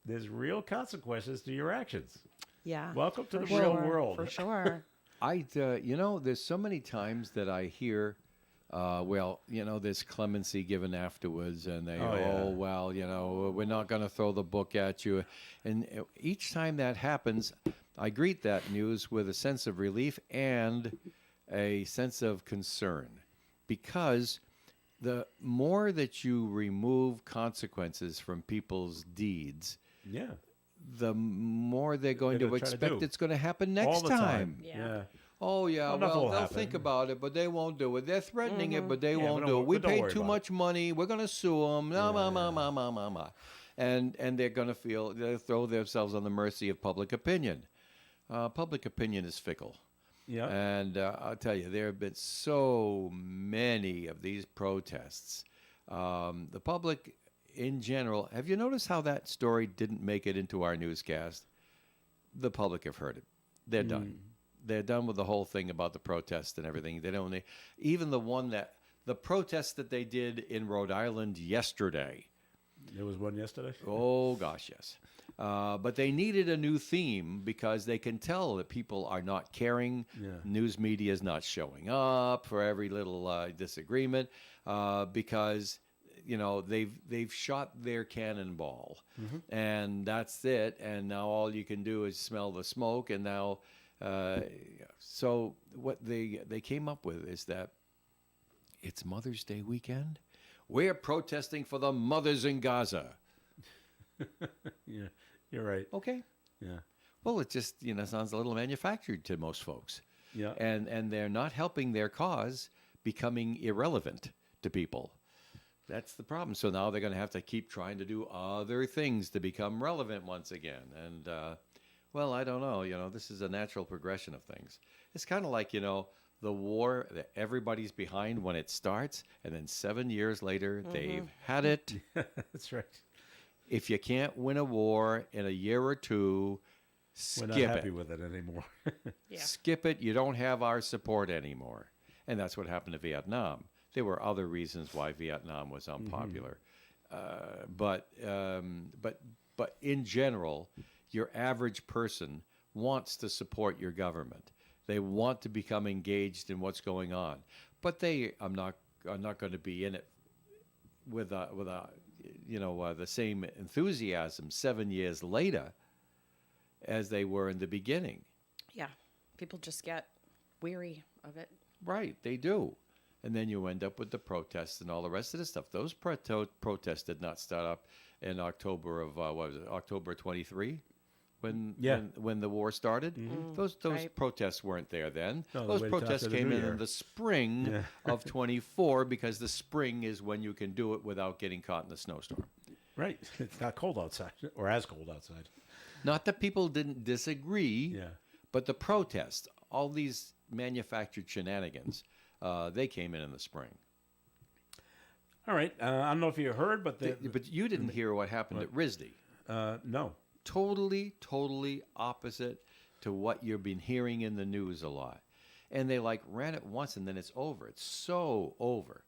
There's real consequences to your actions. Yeah. Welcome to For the real sure, world. For sure. There's so many times that I hear, there's clemency given afterwards, and they, we're not going to throw the book at you. And each time that happens, I greet that news with a sense of relief and a sense of concern, because the more that you remove consequences from people's deeds, Yeah. the more they're going They're to gonna try to expect do. it's going to happen All next the time. Yeah. Oh yeah, Well, nothing well will they'll happen. think about it, but they won't do it. They're threatening it, but they Yeah, won't but do don't- it. We but don't paid worry too about much money. We're going to sue them. And they're going to they'll throw themselves on the mercy of public opinion. Public opinion is fickle. Yeah. And I'll tell you, there have been so many of these protests. The public in general, have you noticed how that story didn't make it into our newscast? The public have heard it. They're done. They're done with the whole thing about the protest and everything. They don't even the protest that they did in Rhode Island yesterday. There was one yesterday. Oh, gosh, yes. But they needed a new theme because they can tell that people are not caring. Yeah. News media is not showing up for every little disagreement because, they've shot their cannonball. And that's it. And now all you can do is smell the smoke. And now, so what they came up with is that it's Mother's Day weekend. We're protesting for the mothers in Gaza. Yeah, you're right. Okay. Yeah. Well, it just, sounds a little manufactured to most folks. Yeah. And they're not helping their cause becoming irrelevant to people. That's the problem. So now they're going to have to keep trying to do other things to become relevant once again. And, I don't know. This is a natural progression of things. It's kind of like, the war that everybody's behind when it starts, and then 7 years later, they've had it. That's right. If you can't win a war in a year or two, We're skip not happy it. with it anymore. Yeah. Skip it. You don't have our support anymore. And that's what happened to Vietnam. There were other reasons why Vietnam was unpopular. But in general, your average person wants to support your government. They want to become engaged in what's going on. But they are not going to be in it with the same enthusiasm 7 years later as they were in the beginning. Yeah. People just get weary of it. Right, they do. And then you end up with the protests and all the rest of the stuff. Those protests did not start up in October of, October 23? When the war started? Those Right. protests weren't there then. No, they Those waited till protests after the came New in Year. the spring of 24 because the spring is when you can do it without getting caught in the snowstorm. Right. It's not cold outside, or as cold outside. Not that people didn't disagree, Yeah. but the protests, all these manufactured shenanigans, they came in the spring. All right. I don't know if you heard, but But you didn't hear what happened at RISD. no. Totally opposite to what you've been hearing in the news a lot. And they ran it once and then it's over. It's so over.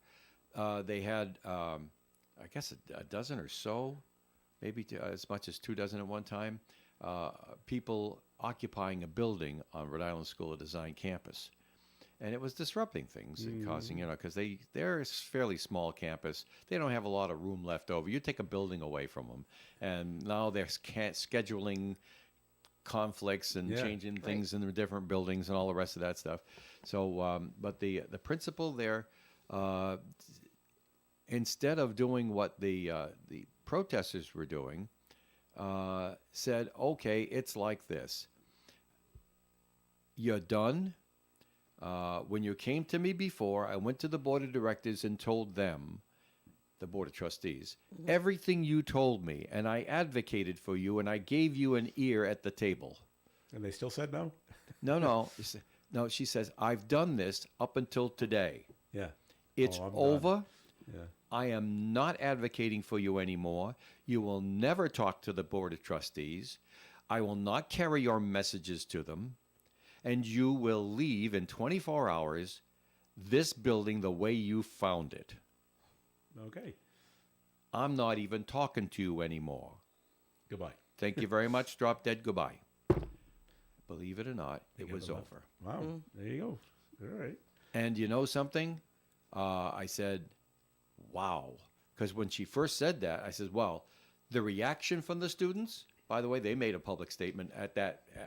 They had, I guess, a dozen or so, maybe as much as 24 at one time, people occupying a building on Rhode Island School of Design campus. And it was disrupting things and causing, because they're a fairly small campus. They don't have a lot of room left over. You take a building away from them, and now they're scheduling conflicts and changing things in the different buildings and all the rest of that stuff. So, but the principal there, instead of doing what the protesters were doing, said, okay, it's like this. You're done. When you came to me before, I went to the board of directors and told them, the board of trustees, everything you told me, and I advocated for you, and I gave you an ear at the table. And they still said no? No. No, she says, I've done this up until today. Yeah. It's I'm over. done. Yeah. I am not advocating for you anymore. You will never talk to the board of trustees. I will not carry your messages to them. And you will leave in 24 hours this building the way you found it. Okay. I'm not even talking to you anymore. Goodbye. Thank you very much. Drop dead. Goodbye. Believe it or not, it was over. Wow. There you go. All right. And you know something? I said, wow. Because when she first said that, I said, well, the reaction from the students, by the way, they made a public statement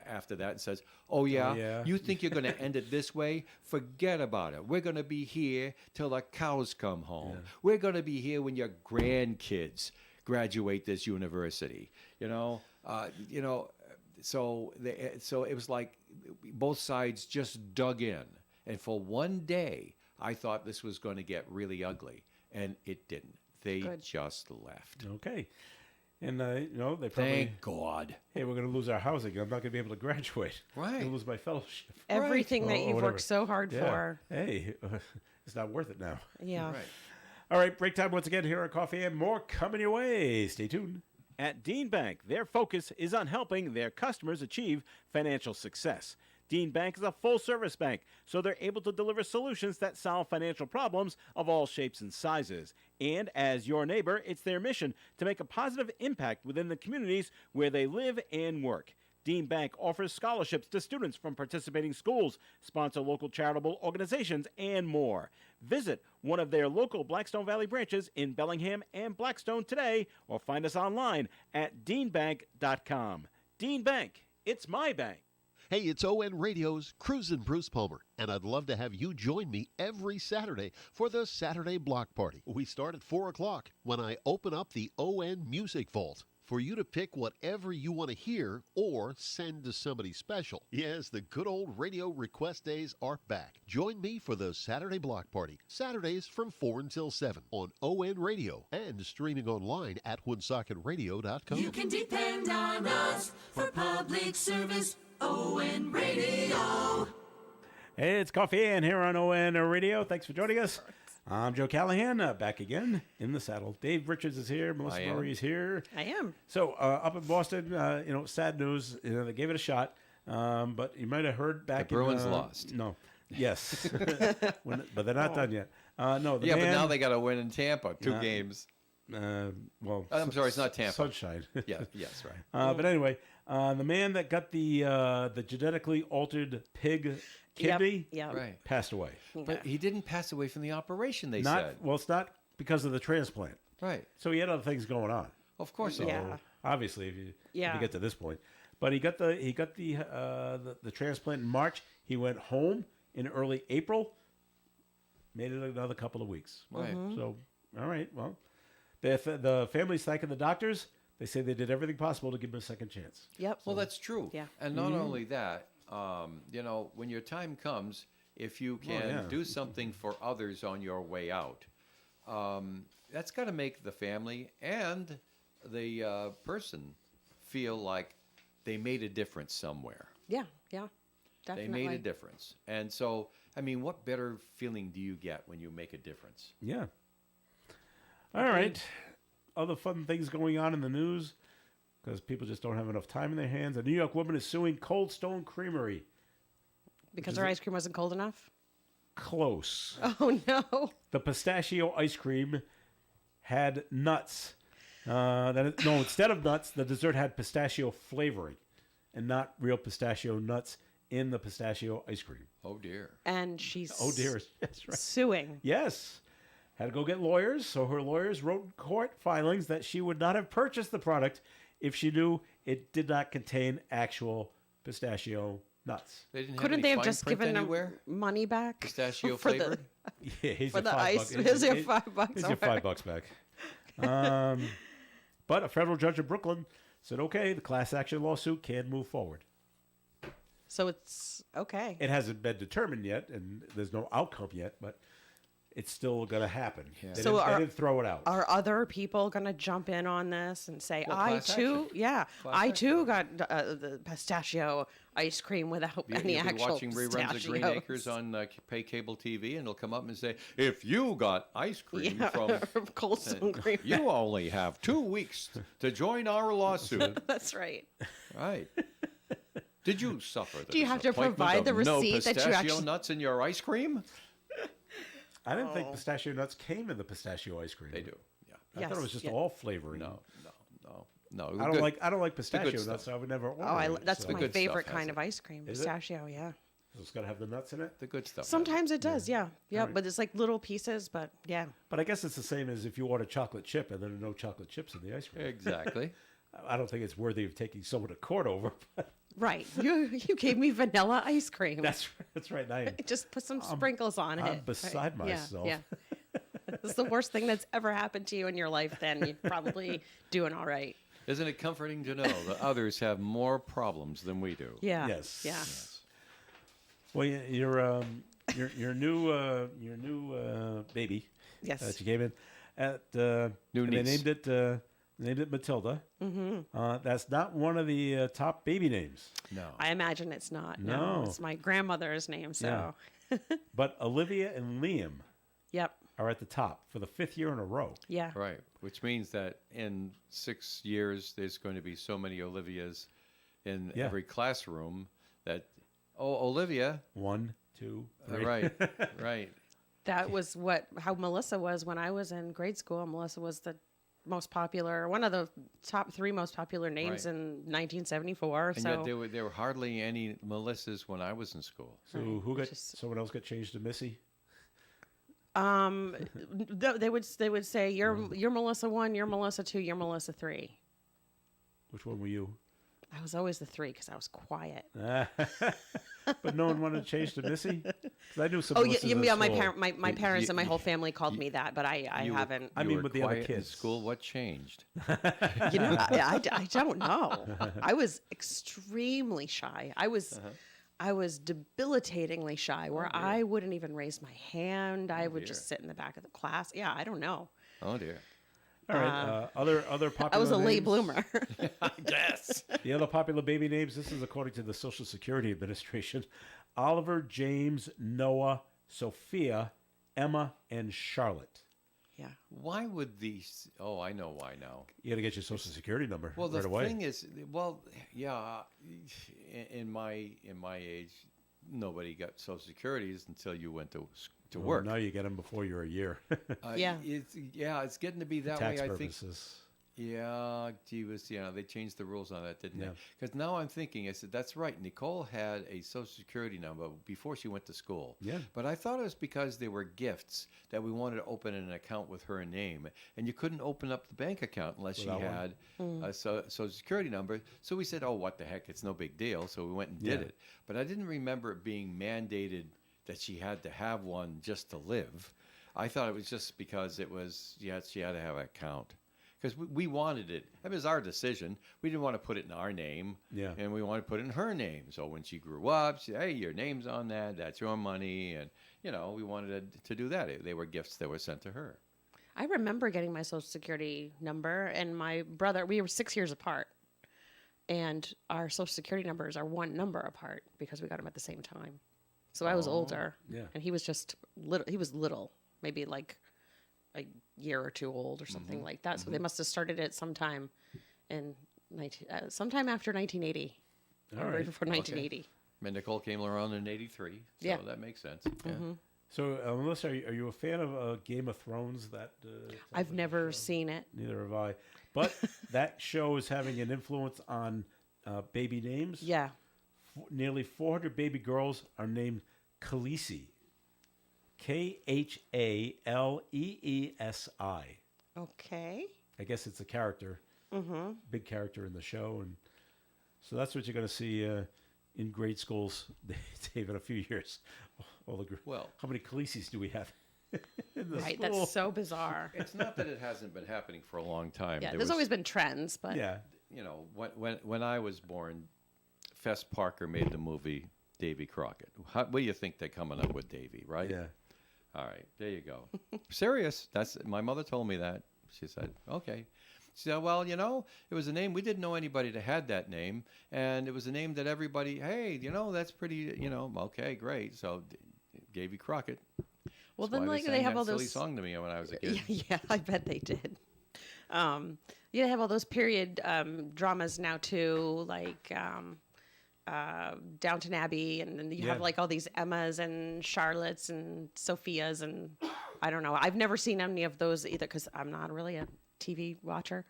after that and says, oh, yeah, you think you're going to end it this way? Forget about it. We're going to be here till the cows come home. Yeah. We're going to be here when your grandkids graduate this university. So it was like both sides just dug in. And for one day, I thought this was going to get really ugly. And it didn't. They just left. Okay. And, they probably... Thank God. Hey, we're going to lose our housing. I'm not going to be able to graduate. Right. I'm going to lose my fellowship. Everything that you've worked so hard for. Hey, it's not worth it now. Yeah. Right. All right, break time once again here at Coffee and more coming your way. Stay tuned. At Dean Bank, their focus is on helping their customers achieve financial success. Dean Bank is a full-service bank, so they're able to deliver solutions that solve financial problems of all shapes and sizes. And as your neighbor, it's their mission to make a positive impact within the communities where they live and work. Dean Bank offers scholarships to students from participating schools, sponsor local charitable organizations, and more. Visit one of their local Blackstone Valley branches in Bellingham and Blackstone today, or find us online at deanbank.com. Dean Bank, it's my bank. Hey, it's ON Radio's Cruisin' Bruce Palmer, and I'd love to have you join me every Saturday for the Saturday Block Party. We start at 4 o'clock when I open up the ON Music Vault for you to pick whatever you want to hear or send to somebody special. Yes, the good old radio request days are back. Join me for the Saturday Block Party, Saturdays from 4 until 7 on ON Radio and streaming online at woonsocketradio.com. You can depend on us for public service. ON Radio. Hey, it's Coffee and here on ON Radio. Thanks for joining us. I'm Joe Callahan, back again in the saddle. Dave Richards is here. Melissa Murray is here. I am. So up in Boston, sad news. They gave it a shot, but you might have heard back. The Bruins lost. No. Yes. But they're not done yet. No. But now they got to win in Tampa. 2 games. Well, I'm sorry, it's not Tampa. Sunshine. Yes, right. But anyway, the man that got the genetically altered pig kidney passed away. But he didn't pass away from the operation, they not, said. Well, it's not because of the transplant. Right. So he had other things going on. Of course. So obviously, if you get to this point. But he got the transplant in March. He went home in early April. Made it another couple of weeks. Right. So, all right. Well, the family's thanking the doctors. They say they did everything possible to give him a second chance. Yep. Well, that's true. Yeah. And not only that, when your time comes, if you can do something for others on your way out, that's got to make the family and the person feel like they made a difference somewhere. Yeah, definitely. They made a difference. And so, I mean, what better feeling do you get when you make a difference? Yeah. All right. Other fun things going on in the news because people just don't have enough time in their hands. A New York woman is suing Cold Stone Creamery. Because her ice cream wasn't cold enough? Close. Oh, no. The pistachio ice cream had nuts. Instead of nuts, the dessert had pistachio flavoring and not real pistachio nuts in the pistachio ice cream. Oh, dear. And she's That's right. suing. Yes. Had to go get lawyers, so her lawyers wrote in court filings that she would not have purchased the product if she knew it did not contain actual pistachio nuts. They didn't Couldn't have they any have fine just print given anywhere? them money back? Pistachio for the- flavored? Yeah, here's For your the $5. ice- here's your $5 Here's or your whatever. $5 back. But a federal judge in Brooklyn said, okay, the class action lawsuit can move forward. So it's okay. It hasn't been determined yet, and there's no outcome yet, but it's still going to happen. They, So they didn't throw it out. Are other people going to jump in on this and say, Well, I class too, action. yeah, Class I action. too got the pistachio ice cream without any You'll be actual watching reruns of Green pistachios. Acres on pay cable TV, and it'll come up and say, if you got ice cream Yeah, from Cold Cream. you only have 2 weeks to join our lawsuit. That's right. Right. Did you suffer the Do you have to disappointment provide of the no receipt that you pistachio actually- nuts in your ice cream? I didn't think pistachio nuts came in the pistachio ice cream. They do. Yeah. I thought it was just yeah. all flavoring. No. I don't like pistachio good nuts, stuff. so I would never order Oh, it. that's so. my good favorite stuff has kind it. of ice cream, Is it? pistachio, yeah. So it's got to have the nuts in it. The good stuff. Sometimes it does, yeah. Yeah, Alright. but it's like little pieces, but yeah. But I guess it's the same as if you order chocolate chip and there are no chocolate chips in the ice cream. Exactly. I don't think it's worthy of taking someone to court over. But Right. You gave me vanilla ice cream. that's right. Now Just put some sprinkles on I'm it. beside Yeah, myself. Yeah. It's the worst thing that's ever happened to you in your life, then you're probably doing all right. Isn't it comforting to know that others have more problems than we do? Yeah. Yes. Yeah. Well, your new baby. Yes. That you came in at. New and they niece. named it Matilda. Mm-hmm. That's not one of the top baby names. No. I imagine it's not. No. It's my grandmother's name, so. But Olivia and Liam Yep. are at the top for the 5th year in a row. Yeah. Right. Which means that in 6 years, there's going to be so many Olivias in Yeah. every classroom that, Olivia. 1, 2, 3. Right. Right. That was how Melissa was when I was in grade school. Melissa was the most popular, one of the top 3 most popular names Right. in 1974. And so yet there were hardly any Melissas when I was in school. So someone else got changed to Missy? they would say you're Melissa 1, you're Melissa 2, you're Melissa 3. Which one were you? I was always the 3 because I was quiet. But no one wanted to change to Missy? 'Cause I knew some Oh Melissas yeah, at yeah. My school. parents and my whole family called me that, but I You were- haven't. I you mean, were with the other quiet in kids. school, what changed? You know, I don't know. I was extremely shy. I was debilitatingly shy, where I wouldn't even raise my hand. I would just sit in the back of the class. Yeah, I don't know. Oh dear. All right. Other popular I was a late names? bloomer. Yes. The other popular baby names, this is according to the Social Security Administration: Oliver, James, Noah, Sophia, Emma, and Charlotte. Yeah. Why would these? Oh, I know why now. You got to get your Social Security number Well, right the away. thing is, yeah, in my age, nobody got Social Securities until you went to Well, work. Now you get them before you're a year. Yeah. It's getting to be that Tax way. I purposes. think. Yeah, gee whiz, they changed the rules on that, didn't Yeah. they? Because now I'm thinking, I said, that's right. Nicole had a Social Security number before she went to school. Yeah. But I thought it was because they were gifts that we wanted to open an account with her name, and you couldn't open up the bank account unless Without she one. had a Social Security number. So we said, oh, what the heck? It's no big deal. So we went and did Yeah. it. But I didn't remember it being mandated that she had to have one just to live. I thought it was just because it was, she had to have an account. Because we wanted it. It was our decision. We didn't want to put it in our name. Yeah. And we wanted to put it in her name. So when she grew up, she said, hey, your name's on that. That's your money. And, we wanted to do that. They were gifts that were sent to her. I remember getting my Social Security number, and my brother, we were 6 years apart. And our Social Security numbers are one number apart because we got them at the same time. So I was older, yeah. and he was just little. He was little, maybe like a year or 2 old or something like that. So they must have started it sometime in sometime after 1980, All or right. before 1980. And Nicole came around in 83. So Yeah. that makes sense. Yeah. So, Melissa, are you a fan of Game of Thrones? That I've never seen it. Neither have I. But that show is having an influence on baby names. Yeah. Nearly 400 baby girls are named Khaleesi. Khaleesi. Okay. I guess it's a character, big character in the show, and so that's what you're going to see in grade schools, Dave, in a few years. Well, how many Khaleesi's do we have in the Right, school? that's so bizarre. It's not that it hasn't been happening for a long time. Yeah, There there's was- always been trends, but Yeah. You know, when I was born, Fess Parker made the movie Davy Crockett. What do you think they're coming up with, Davy? Right? Yeah. All right, there you go. Serious. That's my mother told me that. She said, "Okay." She said, "Well, you know, it was a name we didn't know anybody that had that name, and it was a name that everybody. Hey, you know, that's pretty. You know, okay, great. So, Davy Crockett." well, That's then why like sang they have that all silly those song to me when I was a kid. Yeah, I bet they did. You have all those period dramas now too, like Downton Abbey, and then you have Yeah. like all these Emmas and Charlottes and Sophias, and I don't know. I've never seen any of those either because I'm not really a TV watcher.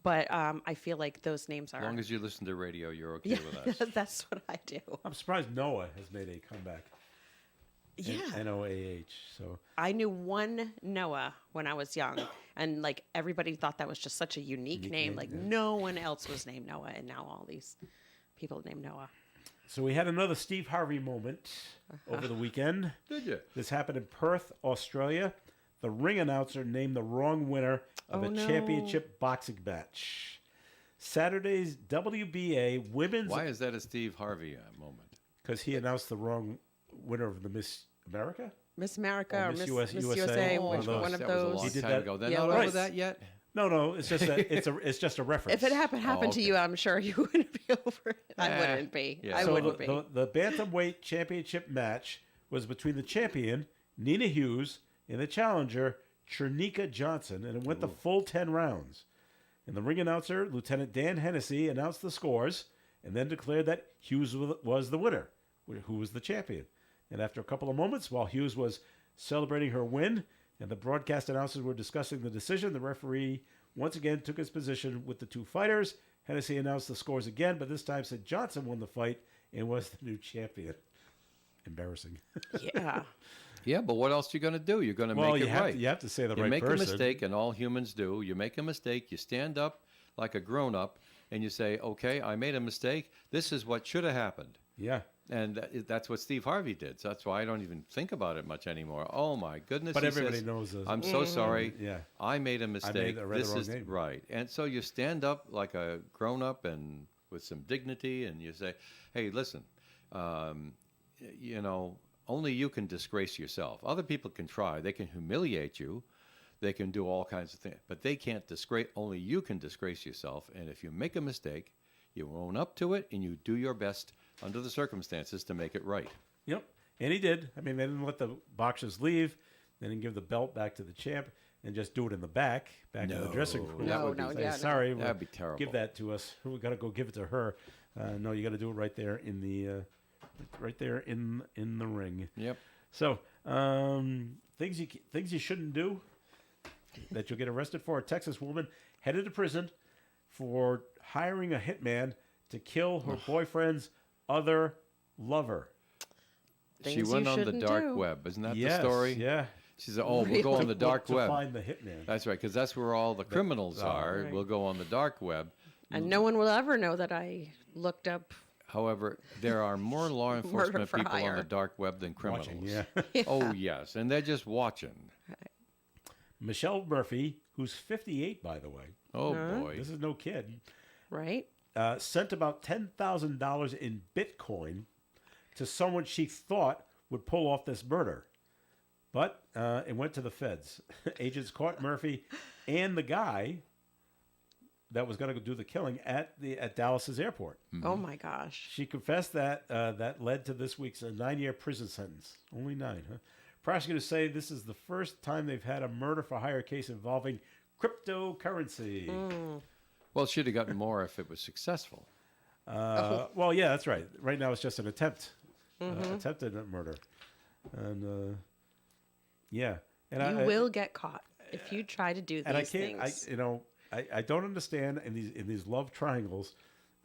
But I feel like those names As are. long as you listen to radio, you're okay Yeah, with us. that's what I do. I'm surprised Noah has made a comeback. Yeah. N-O-A-H. So I knew one Noah when I was young, and like everybody thought that was just such a unique name. name, Like yeah. no one else was named Noah, and now all these people named Noah. So we had another Steve Harvey moment over the weekend. Did you? This happened in Perth, Australia. The ring announcer named the wrong winner of Oh, a no. championship boxing match. Saturday's WBA women's... Why is that a Steve Harvey moment? Because he announced the wrong winner of the Miss America? Miss America Or or Miss Miss, US- Miss USA, USA, one which of those. one of That was a those. long He did time that- ago. They're Yeah, not right. over that yet? No, it's just it's just a reference. If it happened to okay. you, I'm sure you wouldn't be over it. I Eh, wouldn't be. yeah. I So wouldn't be. the bantamweight championship match was between the champion Nina Hughes and the challenger Chernika Johnson, and it went the full 10 rounds. And the ring announcer, Lieutenant Dan Hennessy, announced the scores and then declared that Hughes was the winner, who was the champion. And after a couple of moments, while Hughes was celebrating her win and the broadcast announcers were discussing the decision, the referee once again took his position with the two fighters. Hennessy announced the scores again, but this time said Johnson won the fight and was the new champion. Embarrassing. Yeah. Yeah, but what else are you going to do? You're going to Well, make you it have right. to- you have to say the you right make person. a mistake, and all humans do. You make a mistake, you stand up like a grown-up, and you say, okay, I made a mistake. This is what should have happened. Yeah. And that's what Steve Harvey did. So that's why I don't even think about it much anymore. Oh, my goodness. But he everybody says, knows this. I'm so sorry. Yeah. I made a mistake. I read the This wrong is name. right. And so you stand up like a grown-up and with some dignity, and you say, hey, listen, you know, only you can disgrace yourself. Other people can try. They can humiliate you. They can do all kinds of things. But they can't disgrace. Only you can disgrace yourself. And if you make a mistake, you own up to it, and you do your best under the circumstances to make it right. Yep. And he did. I mean, they didn't let the boxers leave. They didn't give the belt back to the champ and just do it in the back in the dressing room. that would be- Say, no. sorry, That'd be terrible. Give that to us. We got to go give it to her. No, you got to do it right there in the in the ring. Yep. So things you shouldn't do that you'll get arrested for. A Texas woman headed to prison for hiring a hitman to kill her boyfriend's other lover. She Things went you on the shouldn't dark do. web. Isn't that Yes, the story? yeah. She said, oh, we'll go on the dark to web. find the hitman. That's right, because that's where all the criminals are. Right. We'll go on the dark web. And no one will ever know that I looked up. However, there are more law enforcement for people on hire. the dark web than criminals. Watching, yeah. Oh, yes, and they're just watching. Michelle Murphy, who's 58, by the way. Oh, boy. This is no kid. Right? Sent about $10,000 in Bitcoin to someone she thought would pull off this murder. But it went to the feds. Agents caught Murphy and the guy that was going to do the killing at Dallas's airport. Oh my gosh. She confessed that that led to this week's 9-year prison sentence. Only 9, huh? Prosecutors say this is the first time they've had a murder for hire case involving cryptocurrency. Well, she'd have gotten more if it was successful. Well, yeah, that's right. Right now it's just an attempted murder. And yeah. And You will get caught if you try to do and I these can't, things. you know, I don't understand in these love triangles.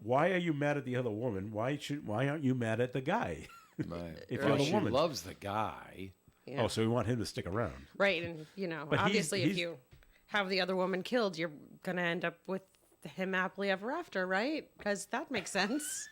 Why are you mad at the other woman? Why aren't you mad at the guy? If Well, you're the she woman, loves the guy. Yeah. Oh, so we want him to stick around. Right, and you know, But obviously, if he's- you have the other woman killed, you're gonna end up with him happily ever after, right? Because that makes sense.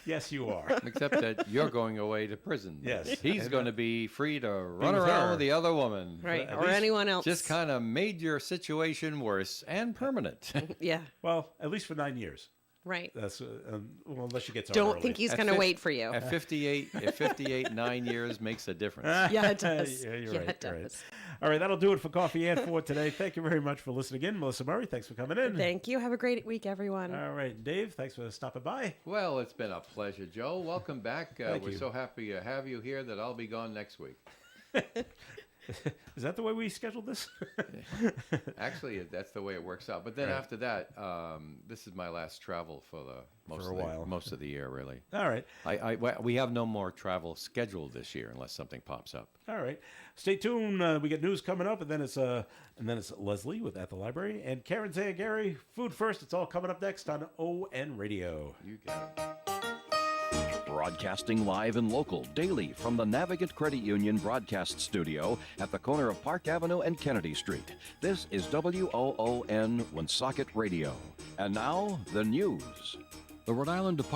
Yes, you are. Except that you're going away to prison. Yes. He's And, going to be free to run with around her. with the other woman. Right, At or least anyone else. Just kind of made your situation worse and permanent. Yeah, Well, at least for 9 years. right. That's well, unless she gets out Don't early. think he's At gonna fif- wait for you. At 58, 9 years makes a difference. Yeah, it does. Yeah, you're Yeah, right. it you're right. does. All right, that'll do it for Coffee and for today. Thank you very much for listening in. Melissa Murray, thanks for coming in. Thank you. Have a great week, everyone. All right, Dave, thanks for stopping by. Well, it's been a pleasure, Joe. Welcome back. Thank We're you. so happy to have you here that I'll be gone next week. Is that the way we scheduled this? Actually, that's the way it works out. But then after that, this is my last travel for most of the year, really. All right. We have no more travel scheduled this year unless something pops up. All right. Stay tuned. We get news coming up, and then it's Leslie with At the Library and Karen Zayagari. Food First. It's all coming up next on ON Radio. You got it. Broadcasting live and local daily from the Navigant Credit Union broadcast studio at the corner of Park Avenue and Kennedy Street. This is WOON Woonsocket Radio. And now, the news. The Rhode Island Department